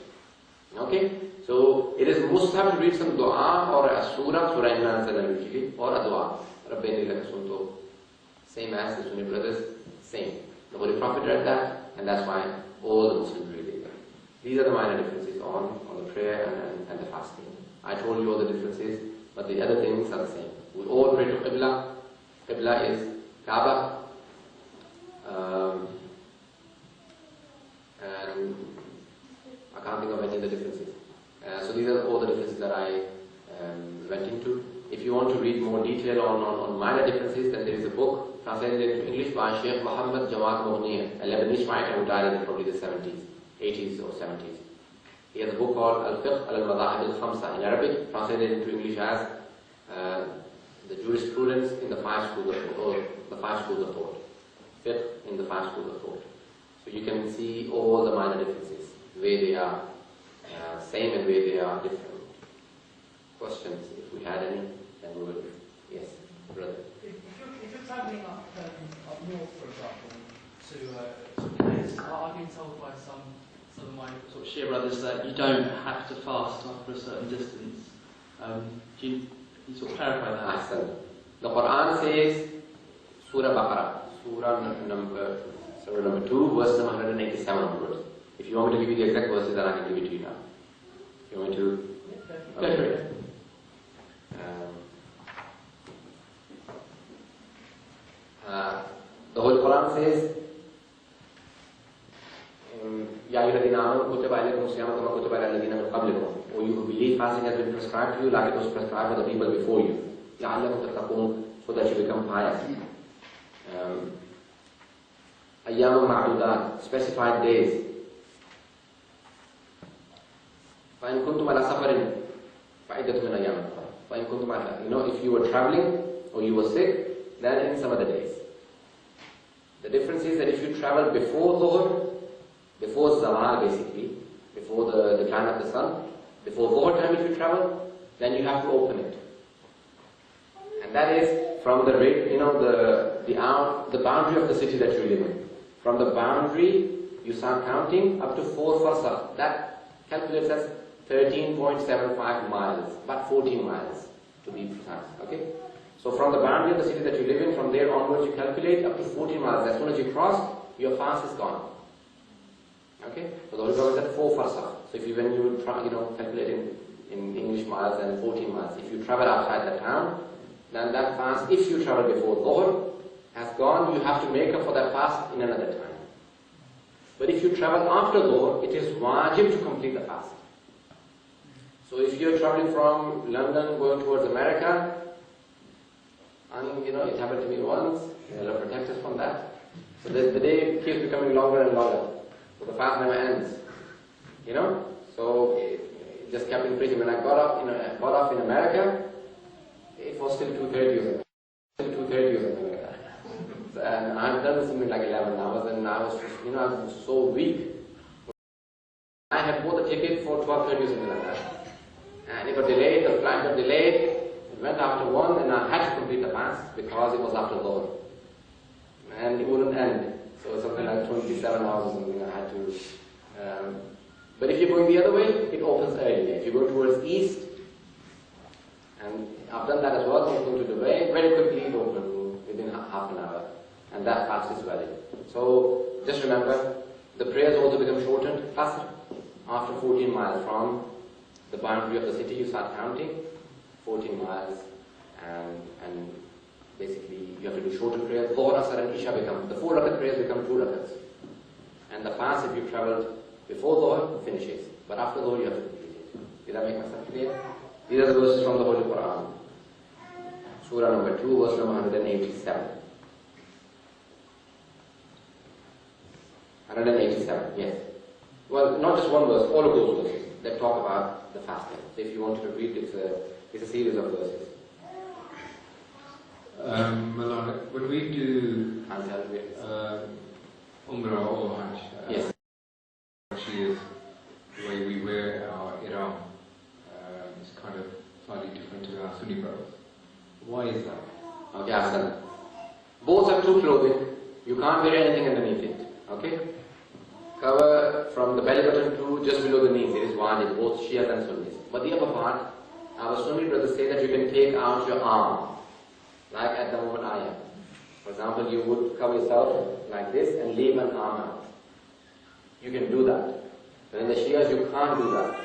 Okay? So it is mustahab to read some dua or a surah Imran usually, or a dua. Rabbaini laka sunto. Same as the Sunni brothers, same. The Holy Prophet read that, and that's why all the Muslims read it. These are the minor differences on the prayer and the fasting. I told you all the differences, but the other things are the same. We all pray to Qibla. Qibla is Kaaba. And I can't think of any other differences. So these are all the differences that I went into. If you want to read more detail on minor differences, then there is a book translated into English by Sheikh Muhammad Jawad Moghniya, a Lebanese writer who died in probably the 80s or 70s. He has a book called Al-Fiqh al-Madahib al-Khamsa in Arabic, translated into English as the jurisprudence in the five schools of thought, or the five schools of thought. Fiqh in the five schools of thought. So you can see all the minor differences, where they are same and where they are different. Questions, if we had any, then we will. Yes, brother. If you're travelling up north, for example, to a place, I've been told by some of my sort of Shia brothers that you don't have to fast after a certain distance. Can you sort of clarify that? Ahsan. The Quran says, Surah Baqarah, Surah number 2, verse number 187 onwards. If you want me to give you the exact verses, then I can give it to you now. If you want me to? Go for it. The Holy Quran says, Ya ayyuhalladhina amanu kutiba alaykum as-siyamu kama kutiba ala alladhina min qablikum. O you who believe, fasting has been prescribed to you like it was prescribed for the people before you. La'allakum tattaqun, so that you become pious. Ayyam ma'dudat, specified days. فَإِن كُنْتُمْ عَلَى سَفَرٍ فَعِدَّةٌ مِنْ أَيَّامٍ أُخَرَ. If you were traveling or you were sick, then in some other days. The difference is that if you travel before Dhuhr, before Zawal basically, before the decline of the sun, before Dhuhr time if you travel, then you have to open it. And that is from the boundary of the city that you live in. From the boundary, you start counting up to 4 farsakh. That calculates as 13.75 miles, about 14 miles to be precise. Okay? So from the boundary of the city that you live in, from there onwards you calculate up to 14 miles. As soon as you cross, your fast is gone. Okay? So the Holy Prophet said 4 farsakh. So if when you try, calculate in English miles, then 14 miles. If you travel outside the town, then that fast, if you travel before Dhuhr, has gone, you have to make up for that fast in another time. But if you travel after Dhuhr, it is wajib to complete the fast. So if you're traveling from London going towards America, and it happened to me once, Allah protect us from that. So the day keeps becoming longer and longer. So the fast never ends. So it just kept increasing. When I got off in America, it was still 2:30 or something like that. And I had done something like 11 hours, and I was just, I was so weak. I had bought the ticket for 12:30 or something like that. And it got delayed, the flight got delayed, it went after 1, and I had to complete the fast because it was after Dhuhr. And it wouldn't end. So something like 27 hours or something I had to. But if you're going the other way, it opens early. If you go towards east, And I've done that as well. I'm going to Dubai, very quickly it opened within half an hour. And that fast is valid. So just remember, the prayers also become shortened faster. After 14 miles from the boundary of the city, you start counting 14 miles, and basically you have to do shorter prayers. Dhuhr, Asr and Isha become, the 4 rakat prayers become 2 rakats. And the fast, if you travelled before Dhuhr, finishes. But after Dhuhr, you have to complete it. Did I make myself clear? These are the verses from the Holy Quran. Surah number 2, verse number 187. 187, yes. Well, not just one verse, all of those verses that talk about the fasting. So if you want to read, it's a series of verses. Malala, when we do Umrah or Hajj, yes. Actually is the way we wear our ihram is kind of slightly different to our Sunni brothers. Why is that? Okay, Hassan. Both are true clothing. You can't wear anything underneath it. Okay? Cover from the belly button to just below the knees. It is wajib, both Shias and Sunnis. But the upper part, our Sunni brothers say that you can take out your arm, like at the moment I am. For example, you would cover yourself like this and leave an arm out. You can do that. But in the Shias, you can't do that.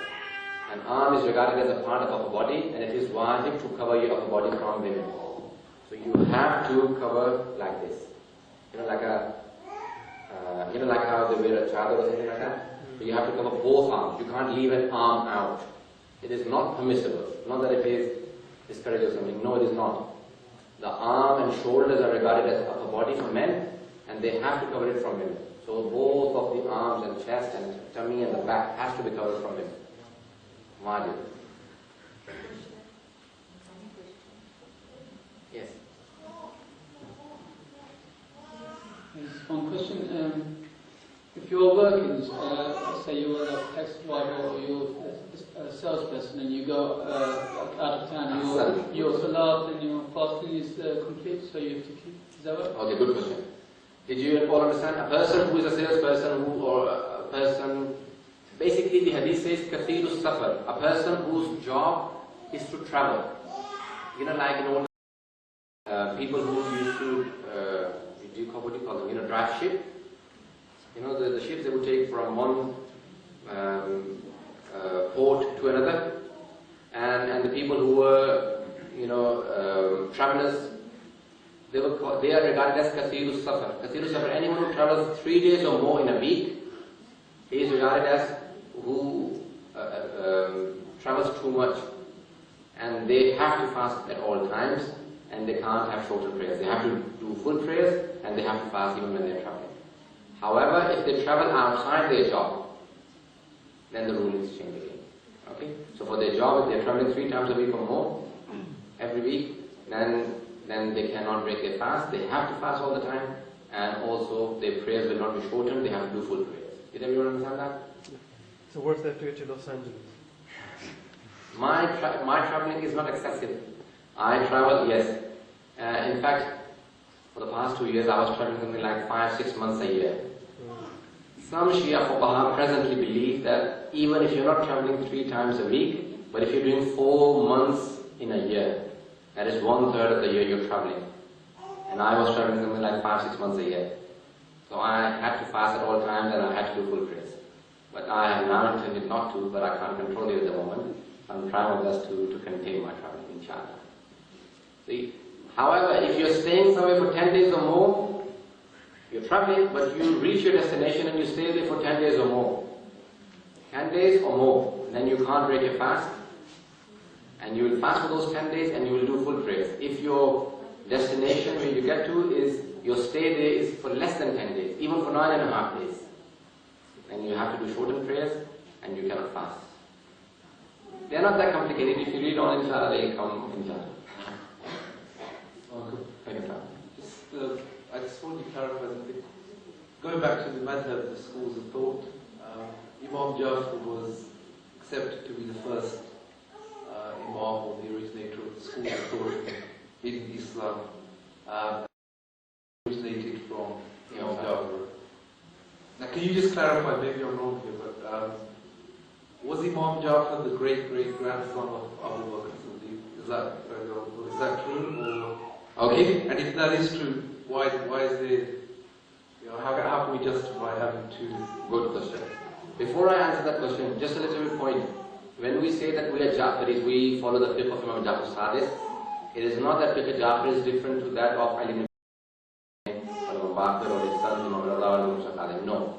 An arm is regarded as a part of upper body, and it is wajib to cover your upper body from women. So you have to cover like this. You know, like how they wear a chador or something like that. So you have to cover both arms. You can't leave an arm out. It is not permissible. Not that it is discouraged or something. No, it is not. The arm and shoulders are regarded as upper body for men, and they have to cover it from women. So both of the arms and chest and tummy and the back has to be covered from women. Wajib. Yes. There's one question. If you're working, say you're a taxi driver or you're a salesperson and you go out of town, your salat and your fasting is complete, so you have to keep. Is that right? Okay, good question. Did you all understand? A person who is a salesperson or a person, basically the hadith says kathirus safar, a person whose job is to travel. You know, like in old people who used to, what do you call them? Drive ship. You know, the ships they would take from one port to another, and the people who were, travelers, they are regarded as kathirus safar. Kathirus safar, anyone who travels 3 days or more in a week, he is regarded as who travels too much, and they have to fast at all times, and they can't have shorter prayers. They have to do full prayers, and they have to fast even when they're traveling. However, if they travel outside their job, then the rulings change again. Okay? So for their job, if they're traveling 3 times a week or more, every week, then they cannot break their fast. They have to fast all the time, and also their prayers will not be shortened. They have to do full prayers. Did everyone understand that? So what's that to get to Los Angeles? My traveling is not excessive. I travel, yes. In fact, for the past 2 years, I was traveling something like 5-6 months a year. Some Shia fuqaha presently believe that even if you're not traveling 3 times a week, but if you're doing 4 months in a year, that is 1/3 of the year you're traveling. And I was traveling something like 5-6 months a year. So I had to fast at all times and I had to do full prayers. But I have now intended not to, but I can't control it at the moment. I'm trying my best to contain my traveling, inshallah. See? However, if you're staying somewhere for 10 days or more, you're traveling, but you reach your destination and you stay there for 10 days or more. 10 days or more, then you can't break your fast. And you will fast for those 10 days and you will do full prayers. If your destination where you get to is, your stay there is for less than 10 days, even for 9.5 days, then you have to do shortened prayers and you cannot fast. They're not that complicated. If you read on inshallah, they come inshallah. I just want to clarify something. Going back to the madhab, the schools of thought, Imam Jafar was accepted to be the first Imam or the originator of the schools of thought in Islam. Originated from Imam Jafar. Now, can you just clarify? Maybe I'm wrong here, but was Imam Jafar the great grandson of Abu Bakr Siddiq? Is that true? Or, Okay. and if that is true, why is there? How can we justify having to? Good question. Before I answer that question, just a little point. When we say that we are Jafaris, we follow the fiqh of Imam Jafar Sadiq. It is not that fiqh Jafar is different to that of Ali ibn Bakr or his sons Imam Rada or Musa Khalid. No.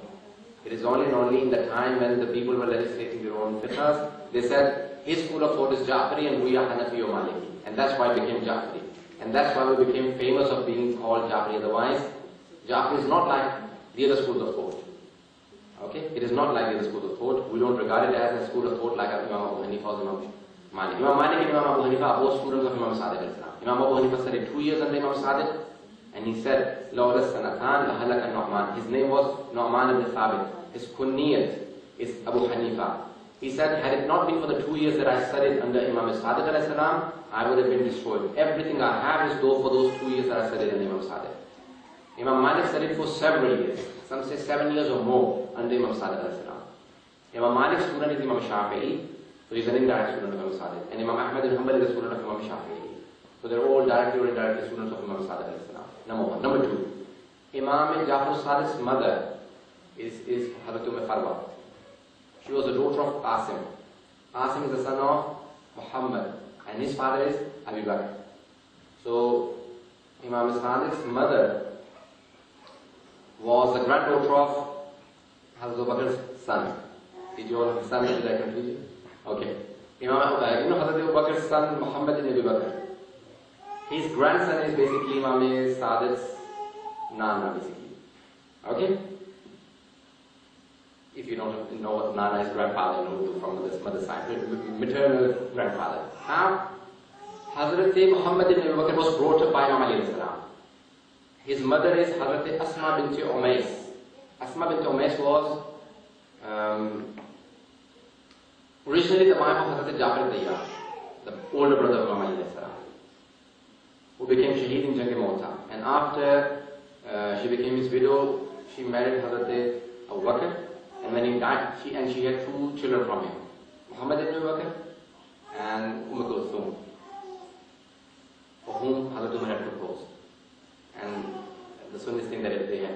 It is only and only in the time when the people were legislating their own fiqhs, they said his school of thought is Jafari and we are Hanafi or Maliki. And that's why it became Jafari. And that's why we became famous of being called Jafari. Otherwise, Jafari is not like the other schools of thought. Okay? It is not like the other schools of thought. We don't regard it as a school of thought like Imam Abu Hanifa or Imam Malik. Imam Malik and Imam Abu Hanifa are both students of Imam Sadiq. Imam Abu Hanifa studied 2 years under Imam Sadiq, and he said, Lawla Sanatan Lahalak Nu'man. His name was Nu'man ibn Thabit. His kunniyat is Abu Hanifa. He said, had it not been for the 2 years that I studied under Imam Sadiq, I would have been destroyed. Everything I have is though for those 2 years that I studied under Imam Sadiq. Imam Malik studied for several years. Some say 7 years or more under Imam Sadiq. Imam Malik's student is Imam Shafi'i, so he's an indirect student of Imam Sadiq. And Imam Ahmad ibn Hanbal is a student of Imam Shafi'i. So they're all directly or indirectly students of Imam Sadiq. Number one. Number two, Imam Jafar Sadiq's mother is Hazrat Farwa. She was the daughter of Qasim. Qasim is the son of Muhammad, and his father is Abu Bakr. So Imam Sadiq's mother was the granddaughter of Hazrat Bakr's son. Did you all understand that? Did I confuse you? Okay. Hazrat Abu Bakr's son, Muhammad ibn Abu Bakr. His grandson is basically Imam Sadiq's Nana, basically. Okay? If you don't know what Nana is, grandfather, from this mother's side, maternal grandfather. Now, Hazrat Muhammad ibn Abu Bakr was brought up by Imam Ali salam. His mother is Hazrat Asma bint Umais. Asma bint Umais was originally the wife of Hazrat Jafar Tayyar, the older brother of Imam Ali salam, who became Shaheed in Jang Mawta. And after she became his widow, she married Hazrat Abu Bakr. And when he died, she had 2 children from him, Muhammad ibn Abu Bakr and Kulthum, for whom Hazrat Umar had proposed. And the Sunnis think that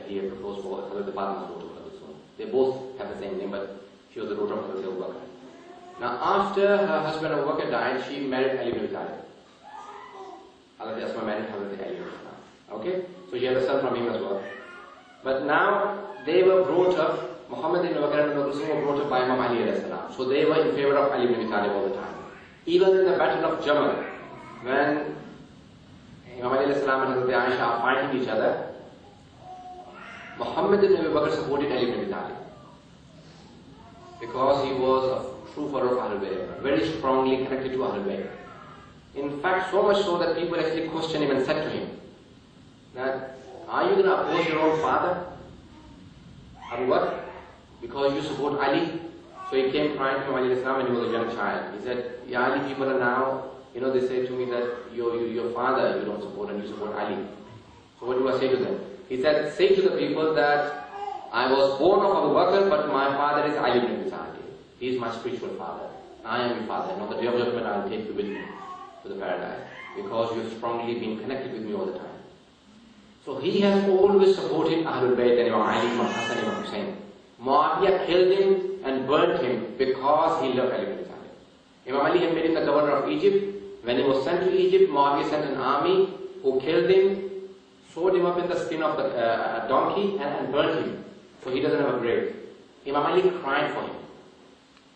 he had proposed for Hazrat Fatimah's daughter, they both have the same name, but she was the daughter of Hazrat Abu Bakr. Now, after her husband Abu Bakr died, she married Ali ibn Abi Talib. Hazrat Asma married Hazrat Ali ibn Abi Talib. Okay? So she had a son from him as well. But now, they were brought up, Muhammad ibn Bakr and Umm Kulthum were brought up by Imam Ali alayhi salam. So they were in favor of Ali ibn Abi Talib all the time. Even in the battle of Jamal, when Imam Ali alayhi salam and Hazrat Aisha are fighting each other, Muhammad ibn Abi Bakr supported Ali ibn Abi Talib because he was a true follower of Ahlul Bayt, very strongly connected to Ahlul Bayt. In fact, so much so that people actually questioned him and said to him that, are you going to oppose your own father, Abu Bakr, because you support Ali? So he came crying to Ali Islam when he was a young child. He said, yeah, Ali people are now, they say to me that your father you don't support and you support Ali. So what do I say to them? He said, say to the people that I was born of Abu Bakr, but my father is Ali ibn Abi Talib. He is my spiritual father. I am your father, and on the day of judgment I will take you with me to the paradise, because you have strongly been connected with me all the time. So he has always supported Ahlul Bayt and Imam Ali, Imam Hassan, Imam Hussain. Muawiyah killed him and burnt him because he loved Ali ibn Abi Talib. Imam Ali had made him the governor of Egypt. When he was sent to Egypt, Muawiyah sent an army who killed him, sewed him up in the skin of the donkey and burnt him. So he doesn't have a grave. Imam Ali cried for him.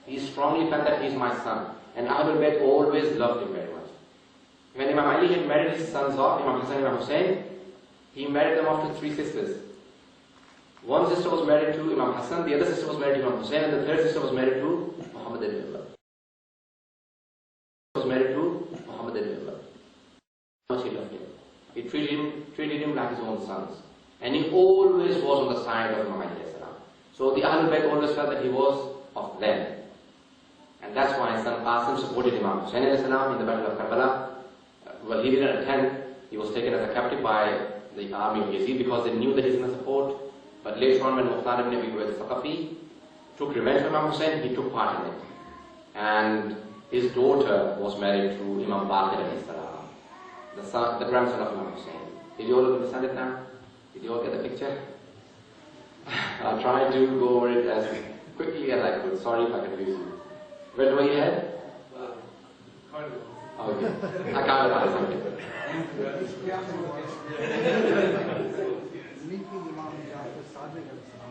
He strongly felt that he is my son. And Ahlul Bayt always loved him very much. When Imam Ali had married his sons off, Imam Hassan and Imam Hussain, he married them off to 3 sisters. One sister was married to Imam Hassan, the other sister was married to Imam Hussain, and the third sister was married to Muhammad ibn Abi Bakr. How much he loved him. He treated him like his own sons. And he always was on the side of Imam Ali. So the Ahlul Bayt always felt that he was of them. And that's why his son Qasim supported Imam Hussain in the battle of Karbala. Well, he didn't attend. He was taken as a captive by the army of Yazid because they knew that he was going to support. But later on, when Mukhtar ibn Abi Quraysh al-Thaqafi took revenge on Imam Hussain, he took part in it. And his daughter was married to Imam Baqir alayhi salam, the grandson of Imam Hussein. Did you all understand it now? Did you all get the picture? I'll try to go over it as quickly as I could. Sorry if I confuse you. Where do I head? Okay. I can't answer it.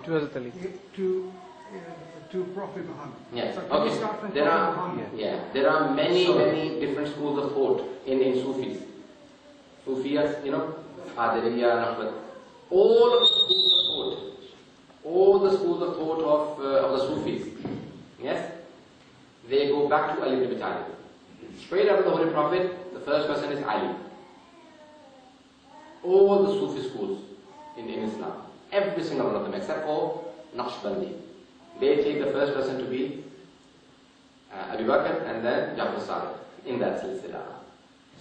To Hazrat Ali. To Prophet Muhammad. Yes. So Okay. There are many different schools of thought in Sufis. Sufiyas, Qadiriyya, Naqshband. All of the schools of thought. All the schools of thought of the Sufis. Yes? They go back to Ali ibn Abi Talib. Straight after the Holy Prophet, the first person is Ali. All the Sufi schools in Islam. Every single one of them, except for Naqshbandi. They take the first person to be Abu Bakr and then Jafar Sadiq in that silsila.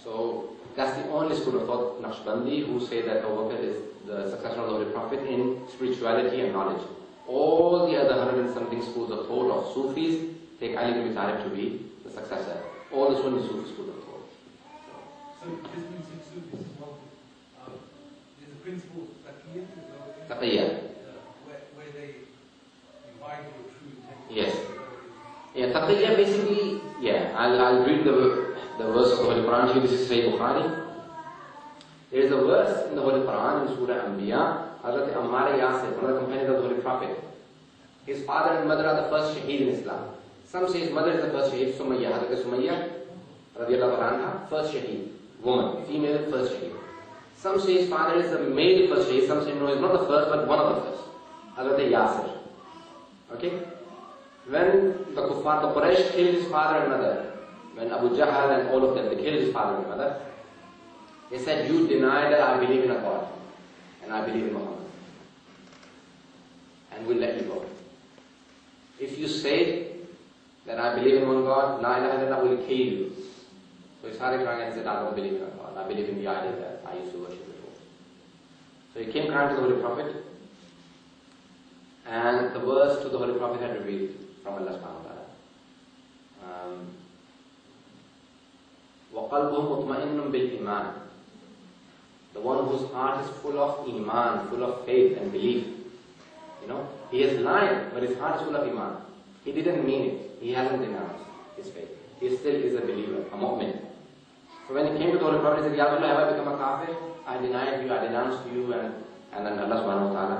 So that's the only school of thought, Naqshbandi, who say that Abu Bakr is the successor of the Holy Prophet in spirituality and knowledge. All the other 100 and something schools of thought of Sufis take Ali ibn Abi Talib to be the successor. All the Sunni Sufi schools of thought. So this means in Sufis as well, there's a principle, Taqiyya, Taqiyya. where they invite your true intention. Yes. Yeah, Taqiyya basically, I'll read the verse of the Holy Quran to you. This is Sahih Bukhari. There is a verse in the Holy Quran in Surah Anbiya, Hazrat Ammar Yasir, one of the companions of the Holy Prophet. His father and mother are the first shaheed in Islam. Some say his mother is the first shaheed, Sumayya, Hazrat Sumayya, radiallahu anha, first shaheed, woman, female first shaheed. Some say his father is the male first shaheed, some say no, he's not the first, but one of the first, Hazrat Yasir. Okay? When the Kuffar, the Quraysh killed his father and mother, when Abu Jahl and all of them, they killed his father and mother, they said, you deny that I believe in a God, and I believe in Muhammad, and we'll let you go. If you say that I believe in one God, La ilaha illallah, will kill you. So he started crying and said, I don't believe in a God, I believe in the idol that I used to worship before. So he came crying to the Holy Prophet, and the verse to the Holy Prophet had revealed from Allah subhanahu wa ta'ala. وَقَلْبُهُ مُطْمَئِنٌ بِالْإِيمَانِ. The one whose heart is full of iman, full of faith and belief. He has lied, but his heart is full of iman. He didn't mean it. He hasn't denounced his faith. He still is a believer, a mu'min. So when he came to the Holy Prophet, he said, Ya Allah, have I become a kafir? I denied you, I denounced you, and then Allah subhanahu wa ta'ala.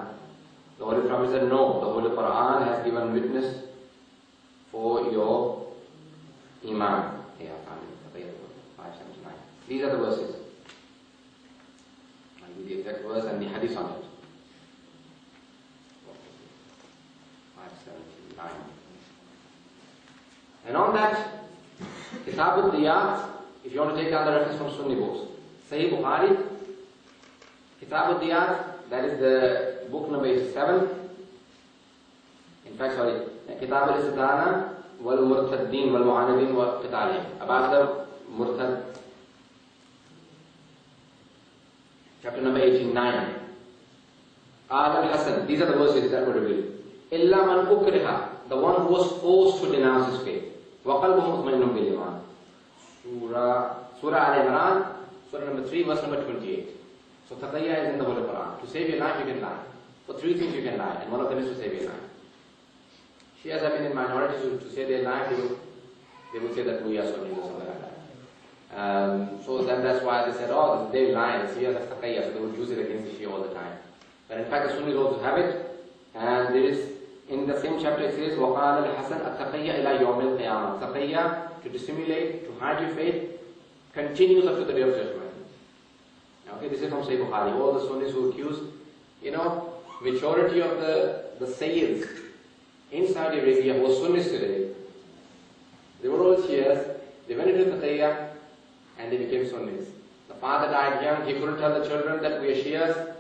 The Holy Prophet said, no, the Holy Quran has given witness for your iman. 579. These are the verses. I'll give you the exact verse and the hadith on it. 579. And on that, Kitab al-Diyat, if you want to take down the reference from Sunni books, Sahih Bukhari, Kitab al-Diyat, that is the book number 87. In fact, sorry, Kitab al-Istidana wal-Murtaddin wal-Mu'anadin wa Qitalihim, about the Murtad, chapter number 89. Qala al-Hasan, these are the verses that were revealed. Illa man ukriha, the one who was forced to denounce his faith. Wa qalbuhu mutma'innun bil iman. Surah Al-Imran, Surah number 3, verse number 28. So taqiyya is in the Holy Quran. To save your life, you can lie. For 3 things you can lie, and one of them is to save your life. Shias have been in minority to say their life, they would say that we are Sunnis or something like that. So then that's why they said, oh, they lie, the Shias have taqiyya, so they would use it against the Shia all the time. But in fact, the Sunnis also have it, and there is, in the same chapter it says, وَقَالَ الْحَسَنَ التَّقِيَّ إِلَى يَوْمِ الْقِيَامَةِ. Taqiyya, to dissimulate, to hide your faith, continues up to the day of judgment. Okay, this is from Sahih Bukhari. All the Sunnis who accuse, majority of the Sayyids in Saudi Arabia who were Sunnis today, they were all Shias, they went into Taqiyya and they became Sunnis. The father died young, he couldn't tell the children that we are Shias,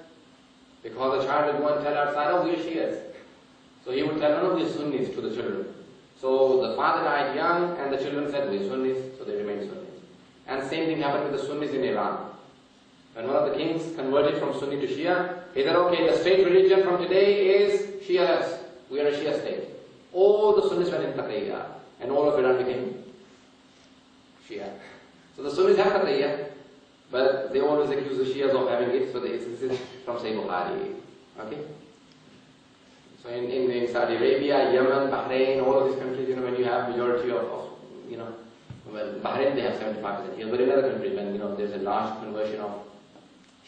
because the child would go and tell outside, oh, we are Shias. So he would tell, no, we are Sunnis to the children. So the father died young and the children said, we are Sunnis, so they remained Sunnis. And same thing happened with the Sunnis in Iran. When one of the kings converted from Sunni to Shia, he said, okay, the state religion from today is Shias. We are a Shia state. All the Sunnis went in Taqiyya, and all of Iran became So the Sunnis have Qat'iyya, but they always accuse the Shias of having it, so this is from Sahih Bukhari. Okay? So in Saudi Arabia, Yemen, Bahrain, all of these countries, when you have majority of well, Bahrain they have 75% Shias, but in other countries, when there's a large conversion of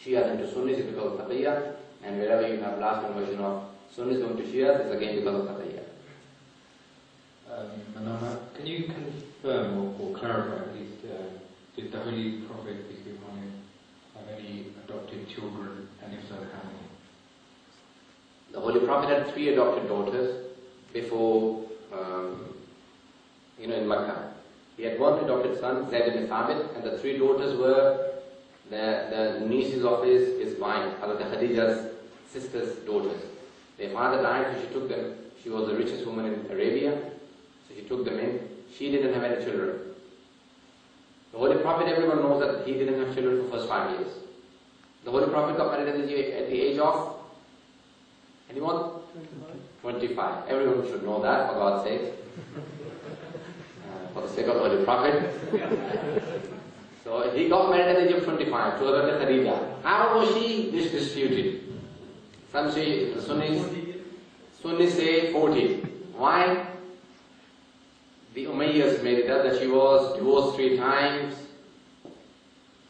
Shias into Sunnis, it's because of Qat'iyya, and wherever you have large conversion of Sunnis going to Shias, it's again because of Qat'iyya. Manana, can you confirm or clarify at least, did the Holy Prophet, peace be upon him, have any adopted children, and if so, how many? The Holy Prophet had 3 adopted daughters before, in Makkah. He had 1 adopted son, Zayd ibn Thabit, and the 3 daughters were the nieces of his wife, Hazrat Khadija's sister's daughters. Their father died, so she took them. She was the richest woman in Arabia, so she took them in. She didn't have any children. The Holy Prophet, everyone knows that he didn't have children for the first 5 years. The Holy Prophet got married at the age of, anyone? 25. Everyone should know that, for God's sake. For the sake of the Holy Prophet. So he got married at the age of 25 to Hazrat Khadija. How was she? This disputed. Some say, the Sunnis say 40. Why? The Umayyads made it up that she was divorced 3 times.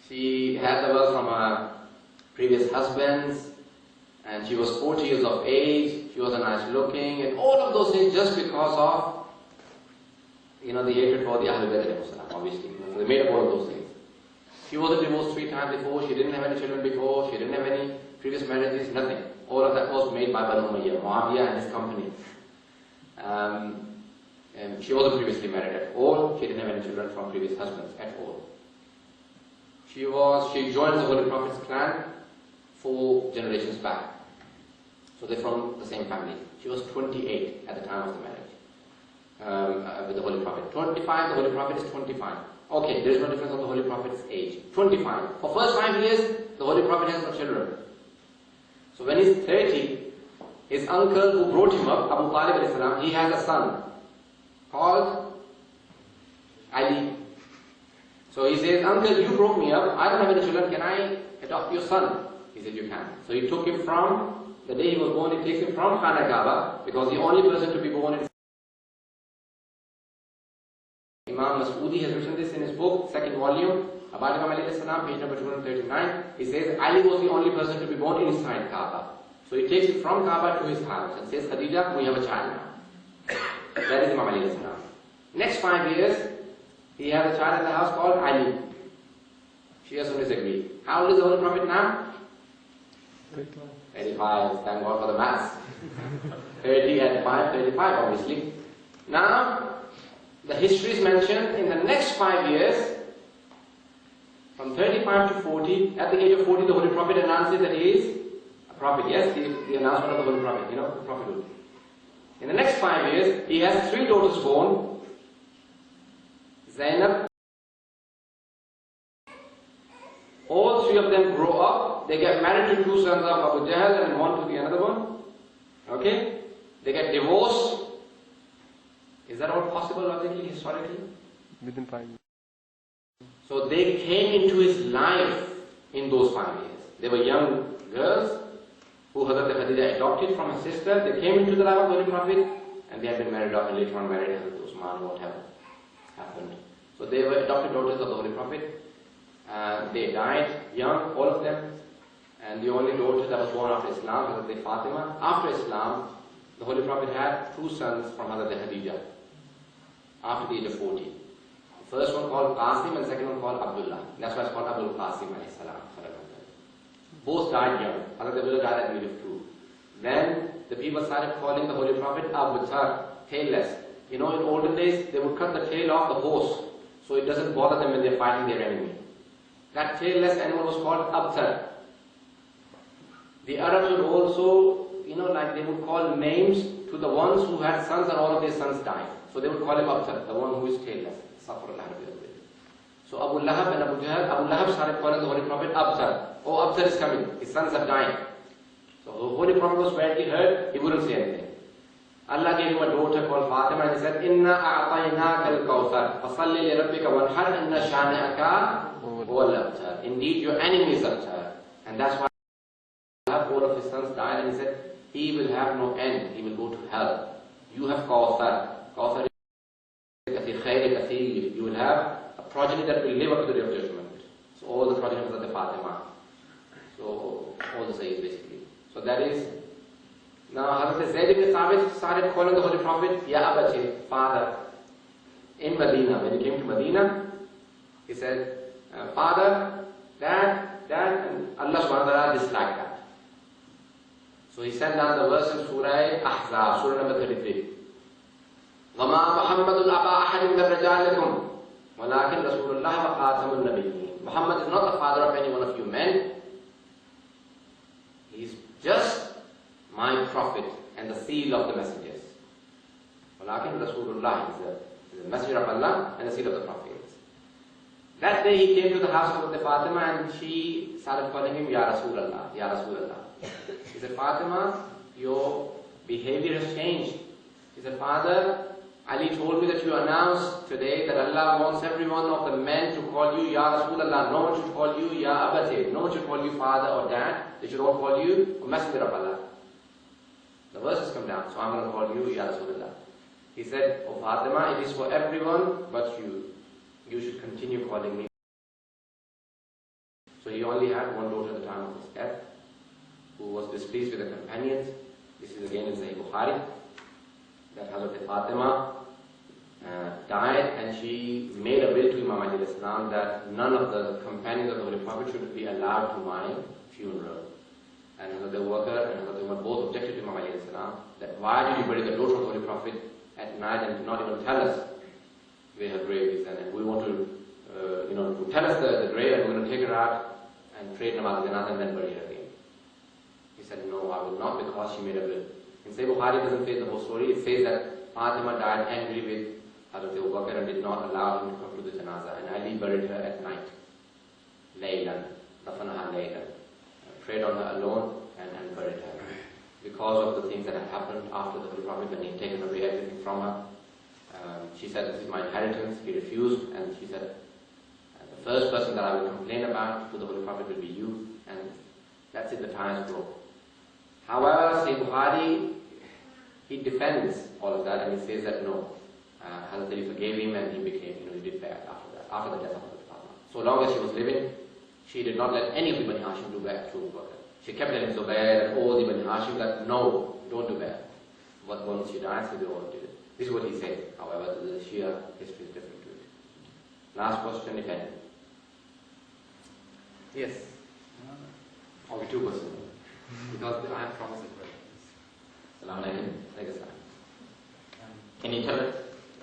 She had the wealth from her previous husbands, and she was 40 years of age. She was nice looking, and all of those things just because of the hatred for the Ahlul Bayt, obviously. So they made up all of those things. She wasn't divorced 3 times before. She didn't have any children before. She didn't have any previous marriages. Nothing. All of that was made by Banu Umayyah, Muawiyah and his company. She wasn't previously married at all. She didn't have any children from previous husbands at all. She joined the Holy Prophet's clan 4 generations back. So they're from the same family. She was 28 at the time of the marriage with the Holy Prophet. 25, the Holy Prophet is 25. Okay, there is no difference of the Holy Prophet's age. 25. For first 5 years, the Holy Prophet has no children. So when he's 30, his uncle who brought him up, Abu Talib alayhi salam, he has a son called Ali. So he says, Uncle, you brought me up, I don't have any children, can I adopt your son? He said, you can. So he took him from, the day he was born, he takes him from Khana Kaaba, because the only person to be born in Imam Mas'udi has written this in his book, 2nd volume, about Imam alayhi salam, page number 239. He says, Ali was the only person to be born inside Kaaba. So he takes it from Kaaba to his house and says, Khadija, we have a child now. That is Imam alayhi salam. Next 5 years, he has a child in the house called Ali. Shia Sunnis agree. How old is the Holy Prophet now? 35. Thank God for the maths. 30 at 5, 35 obviously. Now, the history is mentioned in the next 5 years, from 35 to 40, at the age of 40, the Holy Prophet announces that he is a prophet. Yes, the announcement of the Holy Prophet, the prophethood. In the next 5 years, he has 3 daughters born. Zainab. All 3 of them grow up. They get married to 2 sons of Abu Jahl and 1 to the another one. Okay? They get divorced. Is that all possible logically, historically? Within 5 years. So they came into his life in those 5 years. They were young girls who Hazrat Khadija adopted from his sister. They came into the life of the Holy Prophet and they had been married off and later on married Hazrat Usman or whatever happened. So they were adopted daughters of the Holy Prophet. They died young, all of them. And the only daughter that was born after Islam was Hazrat Fatima. After Islam, the Holy Prophet had 2 sons from Hazrat Khadija after the age of 40. The first one called Qasim and the second one called Abdullah. That's why it's called Abdul Qasim alayhi salam. Both died young. Hazrat Abdullah died at the age of 2. Then the people started calling the Holy Prophet Abtar, tailless. In olden days, they would cut the tail off the horse so it doesn't bother them when they're fighting their enemy. That tailless animal was called Abtar. The Arabs would also, they would call names to the ones who had sons and all of their sons died. So they would call him Abtar, the one who is tailless. So Abu Lahab and Abu Jahl, Abu Lahab started calling the Holy Prophet Abtar. Oh, Abtar is coming, his sons have died. So the Holy Prophet was badly hurt, he wouldn't say anything. Allah gave him a daughter called Fatima and he said, Inna a'ataynaka al-kawthar, fasalli li rabbika wanhar, inna shani'aka huwal abtar. Indeed, your enemy is abtar. And that's why all of his sons died, and he said, he will have no end, he will go to hell. You have Kawthar. Kawthar is kathir, khayr kathir. You will have a progeny that will live up to the day of judgment. So all the progenitors of the Fatima. So all the Sayyids basically. So that is, now Hazrat Zayd ibn Thabit started calling the Holy Prophet, Ya Abache, father. In Medina, when he came to Medina, he said, father, dad, and Allah subhanahu wa ta'ala disliked that. So he sent down the verse in Surah Ahzab, Surah number 33. وَمَا مُحَمَّدٌ أَبَا أَحَدٍ مِّن رِّجَالِكُمْ وَلَكِنْ رَسُولُ اللَّهِ وَخَاتَمُ النَّبِيِّينَ. Muhammad is not the father of any one of you men. He is just my prophet and the seal of the messengers. وَلَكِنْ رَسُولُ اللَّهِ is the messenger of Allah and the seal of the prophets. That day he came to the house of the Fatima and she started calling him Ya Rasulallah, Ya Rasulallah. He said, Fatima, your behavior has changed. He said, Father, Ali told me that you announced today that Allah wants every one of the men to call you Ya Rasulallah. No one should call you Ya Abate. No one should call you father or dad. They should all call you Messenger of Allah. The verses come down, so I'm going to call you Ya Rasulallah. He said, Oh Fatima, it is for everyone but you. You should continue calling me. So he only had one daughter at the time of his death, who was displeased with the companions. This is again in Sahih Bukhari, that Hazrat Fatima died and she made a will to Imam Ali Islam that none of the companions of the Holy Prophet should be allowed to my funeral. And Hazrat Abu Bakr and Hazrat Umar both objected to Imam Ali Islam that why did you bury the daughter of the Holy Prophet at night and did not even tell us where her grave is, and we want to, to tell us the grave and we're going to take her out and pray namaz janazah and then bury her again. He said, no, I will not, because she made a will. In Sahih Bukhari, it doesn't say the whole story. It says that Fatima died angry with Hazrat Abu Bakr and did not allow him to come to the janazah, and Ali buried her at night. Laylan, dafanaha laylan. Prayed on her alone and buried her. Because of the things that had happened after the Holy Prophet, when he had taken away everything from her. She said, this is my inheritance. He refused, and she said, the first person that I will complain about to the Holy Prophet will be you, and that's it, the time is broke. However, Sayyid Bukhari, he defends all of that, and he says that no, Hazrat Ali forgave him and he became, he did bad after that, after the death of Hazrat Fatima. So long as she was living, she did not let any of the Bani Hashim do bad to Abu Bakr. She kept telling Zubair and all the Bani Hashim that no, don't do bad. But once she died, so they all did it. This is what he said. However, the Shia history is different to it. Last question, if any. Yes. Only 2%. Because I have promised it. Assalamu alaikum. Can you tell us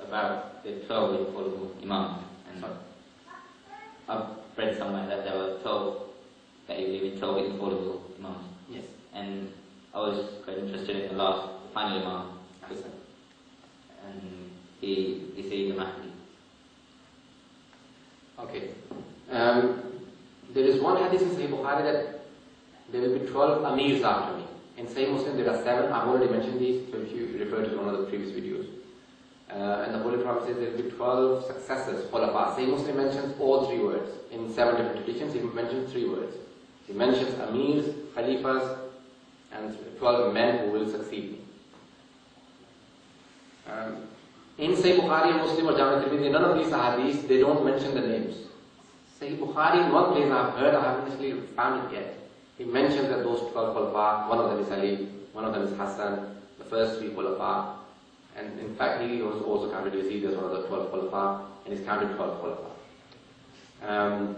about the 12 infallible Imams? And I've read somewhere that there were 12, that you believe in 12 infallible Imams. Yes. And I was quite interested in the final Imam. And he said the Mahdi. Okay. There is one hadith in Sahih Bukhari that there will be 12 Amirs after me. In Sahih Muslim there are 7. I've already mentioned these, so if you refer to one of the previous videos. And the Holy Prophet says there will be 12 successors, Khulafa. Sahih Muslim mentions all 3 words. In 7 different traditions he mentions 3 words. He mentions Amirs, Khalifas, and 12 men who will succeed me. In Sahih Bukhari and Muslim or Jami Tirmidhi, none of these hadiths, they don't mention the names. Sahih Bukhari, in one place I've heard, I haven't actually found it yet. He mentions that those 12 Khulafa, one of them is Ali, one of them is Hassan, the first 3 Khulafa, and in fact he was also counted Yazid as one of the 12 Khulafa, and he's counted 12 Khulafa.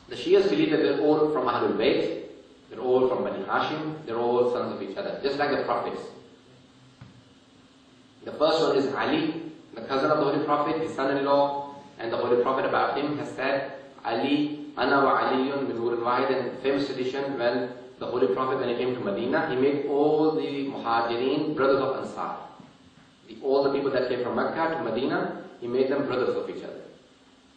The Shias believe that they're all from Ahlul Bayt, they're all from Bani Hashim, they're all sons of each other, just like the prophets. The first one is Ali, the cousin of the Holy Prophet, his son-in-law, and the Holy Prophet about him has said, Ali, Ana wa Aliyun min Nur al-Wahid, and famous tradition when the Holy Prophet, when he came to Medina, he made all the Muhajirin brothers of Ansar. All the people that came from Mecca to Medina, he made them brothers of each other.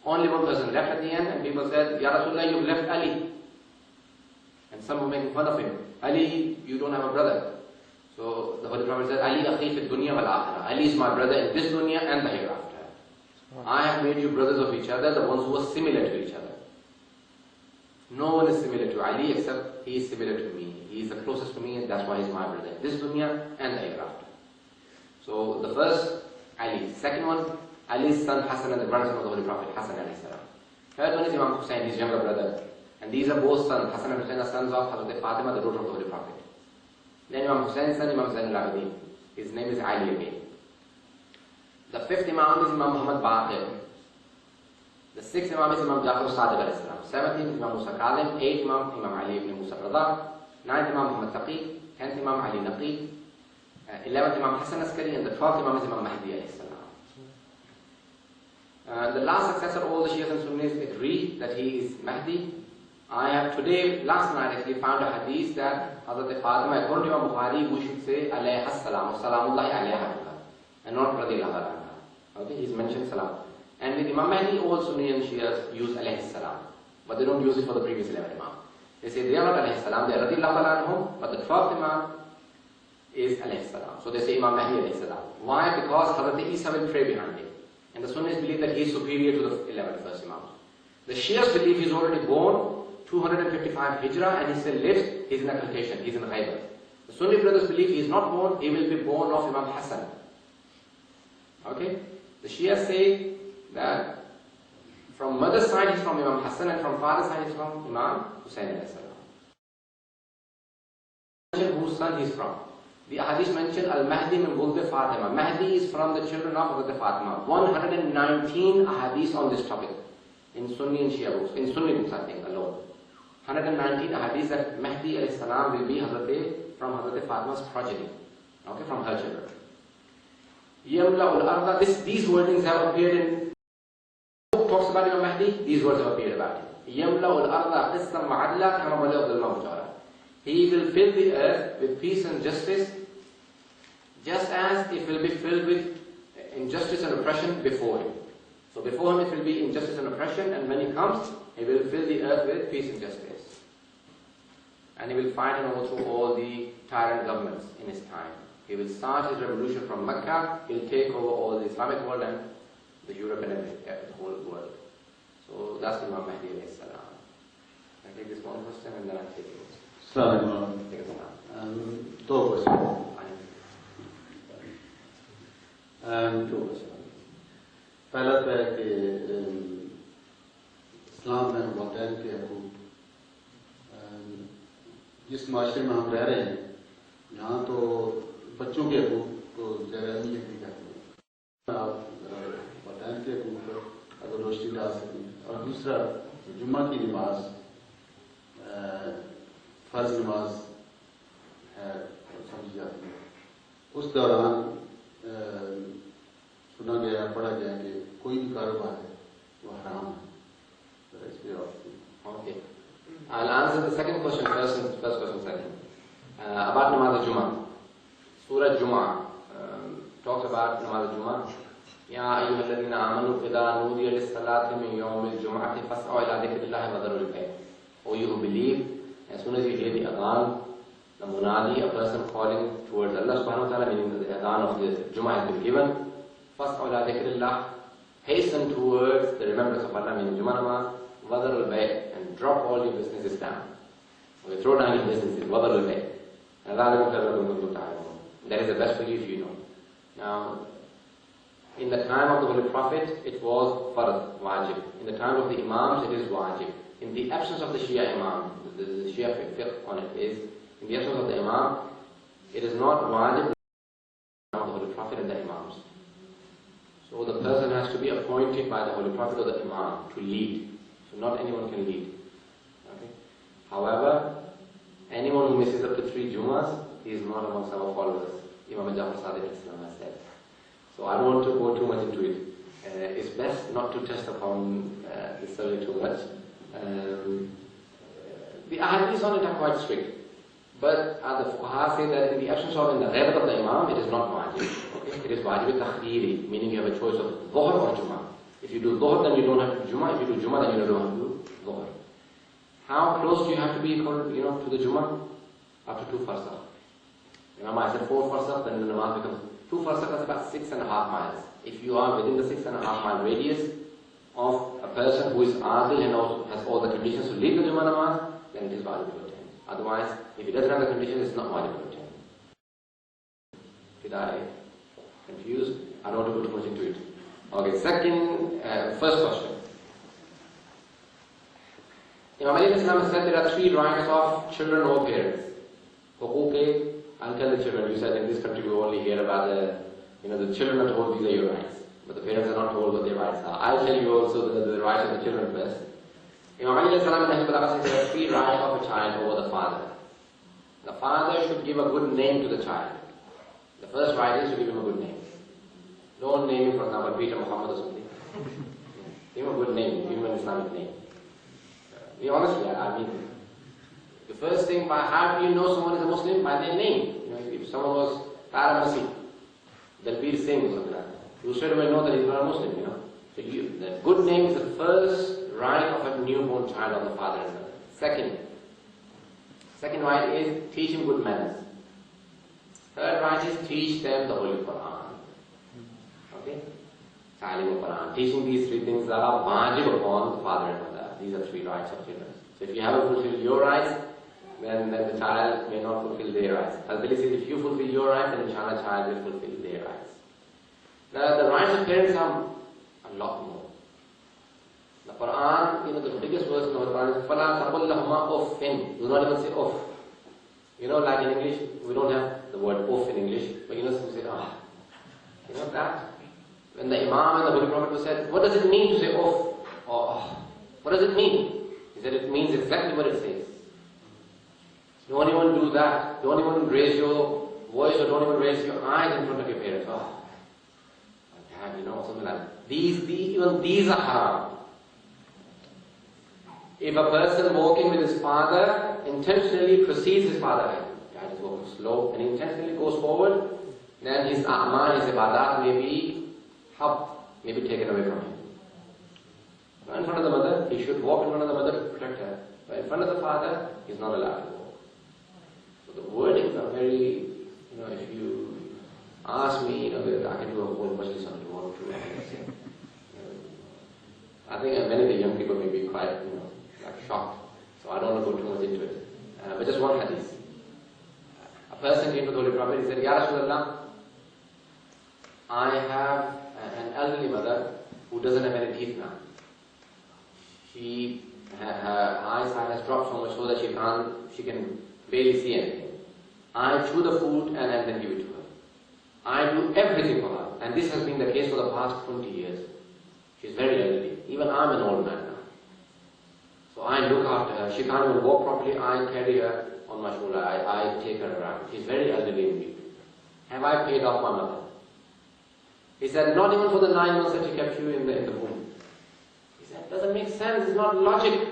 Only one person left at the end, and people said, Ya Rasulullah, you've left Ali. And some were making fun of him. Ali, you don't have a brother. So the Holy Prophet said, Ali akhi fi dunya wal akhirah. Ali is my brother in this dunya and the hereafter. I have made you brothers of each other, the ones who are similar to each other. No one is similar to Ali except he is similar to me. He is the closest to me and that's why he is my brother in this dunya and the hereafter. So the first, Ali. Second one, Ali's son Hassan and the grandson of the Holy Prophet, Hassan alayhi salam. Third one is Imam Hussain, his younger brother. And these are both sons. Hassan and Hussain are sons of Hazrat Fatima, the daughter of the Holy Prophet. Then Imam Hussein's son, Imam Zain al-Abidin. His name is Ali again. The fifth Imam is Imam Muhammad Baqir. The sixth Imam is Imam Jafar Sadiq alayhi salam. Seventh is Imam Musa Kadhim. Eighth Imam, Imam Ali ibn Musa Rada. Ninth Imam Muhammad Taqi. 10th Imam Ali Naqi. 11th Imam Hassan Askari. And the 12th Imam is Imam Mahdi alayhi salam. The last successor, all the Shias and Sunnis agree that he is Mahdi. I have today, last night actually, found a hadith that Hazrat Fatima, according to Imam Bukhari, we should say alayha salam, salamullahi alayha, and not radiyallahu anha. Okay, he's mentioned salam. And with Imam Mahdi, all Sunni and Shias use alayhi salam, but they don't use it for the previous 11 Imam. They say they are not alayhi salam, they are radiyallahu anhum, but the 12th Imam is alayhi salam. So they say Imam Mahdi alayhi salam. Why? Because Hazrat Isa will pray behind him. And the Sunnis believe that he is superior to the 11th first Imam. The Shias believe he is already born 255 Hijrah and he still lives, he is in occultation, he is in Ghaibat. The Sunni brothers believe he is not born, he will be born of Imam Hassan. Okay? The Shias say that from mother's side he is from Imam Hassan and from father's side he is from Imam Hussain alayhi salam. Whose son he is from. The hadith mentioned Al-Mahdi min Wuld Fatima. Mahdi is from the children of Hazrat Fatima. 119 hadiths on this topic in Sunni and Shia books, in Sunni books I think alone. 119 hadiths that Mahdi alayhi salam will be from Hazrat Fatima's progeny, okay, from her children. Yamla ul-arda, these wordings have appeared in book talks about Imam Mahdi, these words have appeared about him. Yamla ul-arda qistan ma'adla kama balagh al-mawjara. He will fill the earth with peace and justice, just as it will be filled with injustice and oppression before him. So before him it will be injustice and oppression, and when he comes, he will fill the earth with peace and justice. And he will fight and overthrow all the tyrant governments in his time. He will start his revolution from Mecca, he will take over all the Islamic world and the Europe and the whole world. So that's Imam Mahdi alayhi salam. I take this one question and then I take it. दो question पहला तो है कि इस्लाम में वाक़ईन के हकूक़ जिस माशरे में हम रह रहे हैं यहाँ तो बच्चों के हकूक़ को ज़्यादा अहमियत दी जाती है। आप वाक़ईन के हकूक़ पर अगर रोशनी डाल सकें। और दूसरा जुम्मा की नमाज फर्ज नमाज है समझी जाती है, उस दौरान सुना गया पढ़ा गया कि कोई भी कारोबार है वो हराम है। Okay. I'll answer the second question first and first question second. About Namaz al-Jumu'ah. Surah Jumu'ah talks about Namaz al-Jumu'ah. Ya ayyuhalladhina amanu idha nudiya lis-salati min yawmil jumu'ati fas'au ila dhikrillahi wa dharul bay'. O you who believe, as soon as you hear the adhan, the munadi, a person calling towards Allah subhanahu wa ta'ala, meaning that the adhan of the Jumu'ah has been given, fas'au ila dhikrillah, hasten towards the remembrance of Allah, meaning Jumu'ah namaz, wa dharul bay', and drop all your businesses down. Okay, throw down your businesses, wa dharul bay'. That is the best for you if you know. Now, in the time of the Holy Prophet, it was fard, wajib. In the time of the Imams, it is wajib. In the absence of the Shia Imam, the Shia fiqh on it is, in the absence of the Imam, it is not wajib of the Holy Prophet and the Imams. So the person has to be appointed by the Holy Prophet or the Imam to lead. So not anyone can lead. Okay? However, anyone who misses up to 3 Jummahs, he is not amongst our followers. Imam Jafar Sadiq has said. So I don't want to go too much into it. It's best not to test upon this subject too much. The ahadith on it are quite strict. But the fuqaha say that in the absence of, in the ghaibat of the imam, it is not wajib. Okay? It is wajib takhdeeri, meaning you have a choice of dhuhr or jummah. If you do dhuhr, then you don't have to do jummah. If you do jummah, then you don't have to do dhuhr. How close do you have to be to the jummah? Up to 2 farsakh. Imam I said 4 farsakh, then the namaz becomes 2 farsakh is about 6.5 miles. If you are within the 6.5 mile radius of a person who is adil and also has all the conditions to lead the Jummah namaz, then it is valid to attend. Otherwise, if he doesn't have the conditions, it's not valid to attend. Did I confuse? I don't want to go too much into it. Okay, first question. Imam Ali said there are 3 rights of children or parents. Huquq, I'll tell the children. You said in this country we only hear about the children are told these are your rights, but the parents are not told what their rights are. I'll tell you also the rights of the children first. Imam Ali said there are 3 rights of a child over the father. The father should give a good name to the child. The first right is to give him a good name. Don't name him, for example, Peter Muhammad or something. Give him a good name, give him an Islamic name. Honestly, I mean, the first thing, how do you know someone is a Muslim? By their name. If someone was Taramasi, Dalbir Singh or something like that, you straight away know that he's not a Muslim, So the good name is the first right of a newborn child on the father and mother. Second right is teach him good manners. Third right is teach them the Holy Quran. Okay? Ta'lim al-Quran. Teaching these 3 things are wajib upon the father and mother. These are 3 rights of children. So if you haven't fulfilled your rights, then the child may not fulfill their rights. Al-Bali says if you fulfill your rights, then inshallah child will fulfill their rights. Now the rights of parents are a lot more. The Quran, the biggest verse in the Quran is فَلَا تَقُلْ لَهُمَا أُفٍّ. Do not even say uff. Like in English, we don't have the word uff in English, but some say ah. That? When the Imam and the Holy Prophet said, what does it mean to say uff? Or what does it mean? He said it means exactly what it says. Don't even do that. Don't even raise your voice or don't even raise your eyes in front of your parents. Something like that. Even these are haram. If a person walking with his father intentionally precedes his father, dad is walking slow and intentionally goes forward, then his a'mal, his ibadat may be taken away from him. In front of the mother, he should walk in front of the mother to protect her. But in front of the father, he is not allowed to walk. So the wordings are very, if you ask me, I can do a whole majlis on tomorrow too. I think many of the young people may be quite, shocked. So I don't want to go too much into it. But just one hadith. A person came to the Holy Prophet, he said, Ya Rasulullah, I have an elderly mother who doesn't have any teeth now. Her eyesight has dropped so much so that she can barely see anything. I chew the food and then give it to her. I do everything for her. And this has been the case for the past 20 years. She's very elderly. Even I'm an old man now. So I look after her. She can't even walk properly. I carry her on my shoulder. I take her around. She's very elderly indeed. Have I paid off my mother? He said, not even for the 9 months that she kept you in the womb. He said, it doesn't make sense. It's not logic.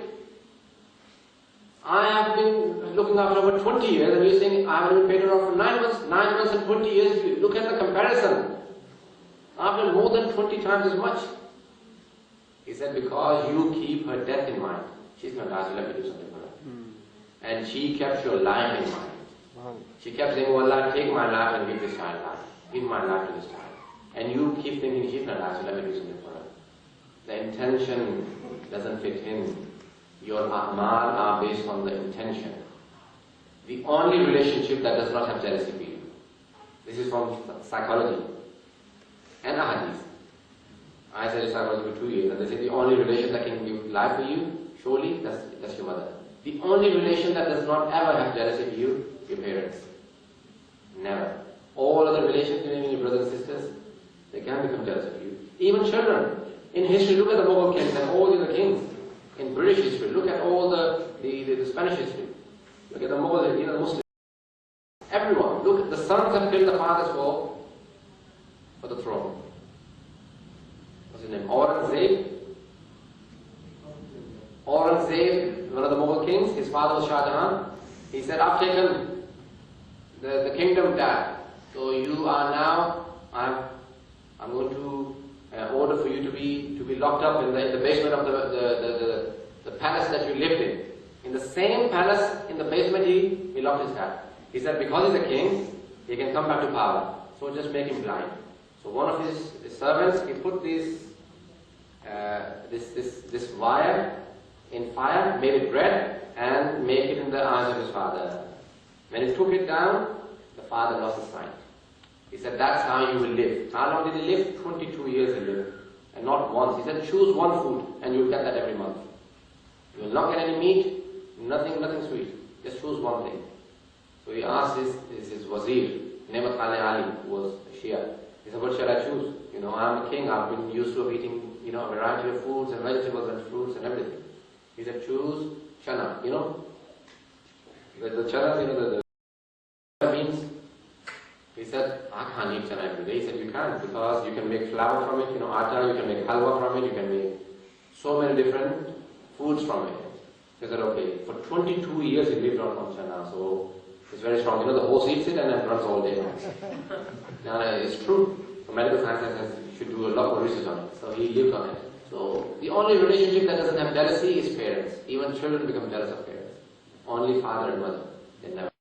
I have been looking after her for 20 years and you're saying I haven't been paid her off for 9 months. 9 months and 20 years, look at the comparison. After more than 20 times as much. He said, because you keep her death in mind. She's going to ask you, let me do something for her. And she kept your life in mind. She kept saying, oh Allah, take my life and give this child life. Give my life to this child. And you keep thinking, she's going to ask you, let me do something for her. The intention doesn't fit in. Your a'mal are based on the intention. The only relationship that does not have jealousy for you. This is from psychology and ahadith. I studied psychology for 2 years and they say the only relation that can give life for you, surely, that's your mother. The only relation that does not ever have jealousy for you, your parents. Never. All other relations, even your brothers and sisters, they can become jealous of you. Even children. In history, look at the Mughal kings and all the other kings. In British history, look at all the Spanish history. Look at the Mughal, the Muslims. Everyone. Look, the sons have killed the fathers for the throne. What's his name? Aurangzeb, one of the Mughal kings, his father was Shah Jahan. He said, I've taken the kingdom, Dad. So you are now, I'm going to order for you to be locked up in the basement of the palace that you lived in. In the same palace, in the basement, he locked his dad. He said, because he's a king, he can come back to power. So just make him blind. So one of his servants, he put this wire in fire, made it red, and made it in the eyes of his father. When he took it down, the father lost his sight. He said, that's how you will live. How long did he live? 22 years he lived. And not once. He said, choose one food and you'll get that every month. You will not get any meat, nothing sweet. Just choose one thing. So he asked his wazir, Nemat Ali, who was a Shia. He said, what shall I choose? You know, I'm a king. I've been used to eating, you know, a variety of foods and vegetables and fruits and everything. He said, choose chana. You know, the chana, you know, the means. He said, I can't eat chana every day. He said, you can't, because you can make flour from it, you know, atta, you can make halwa from it, you can make so many different foods from it. He said, okay. For 22 years he lived on chana, so it's very strong. You know, the horse eats it and it runs all day. Now, it's true. So medical science says you should do a lot more research on it. So he lived on it. So the only relationship that doesn't have jealousy is parents. Even children become jealous of parents. Only father and mother. They never.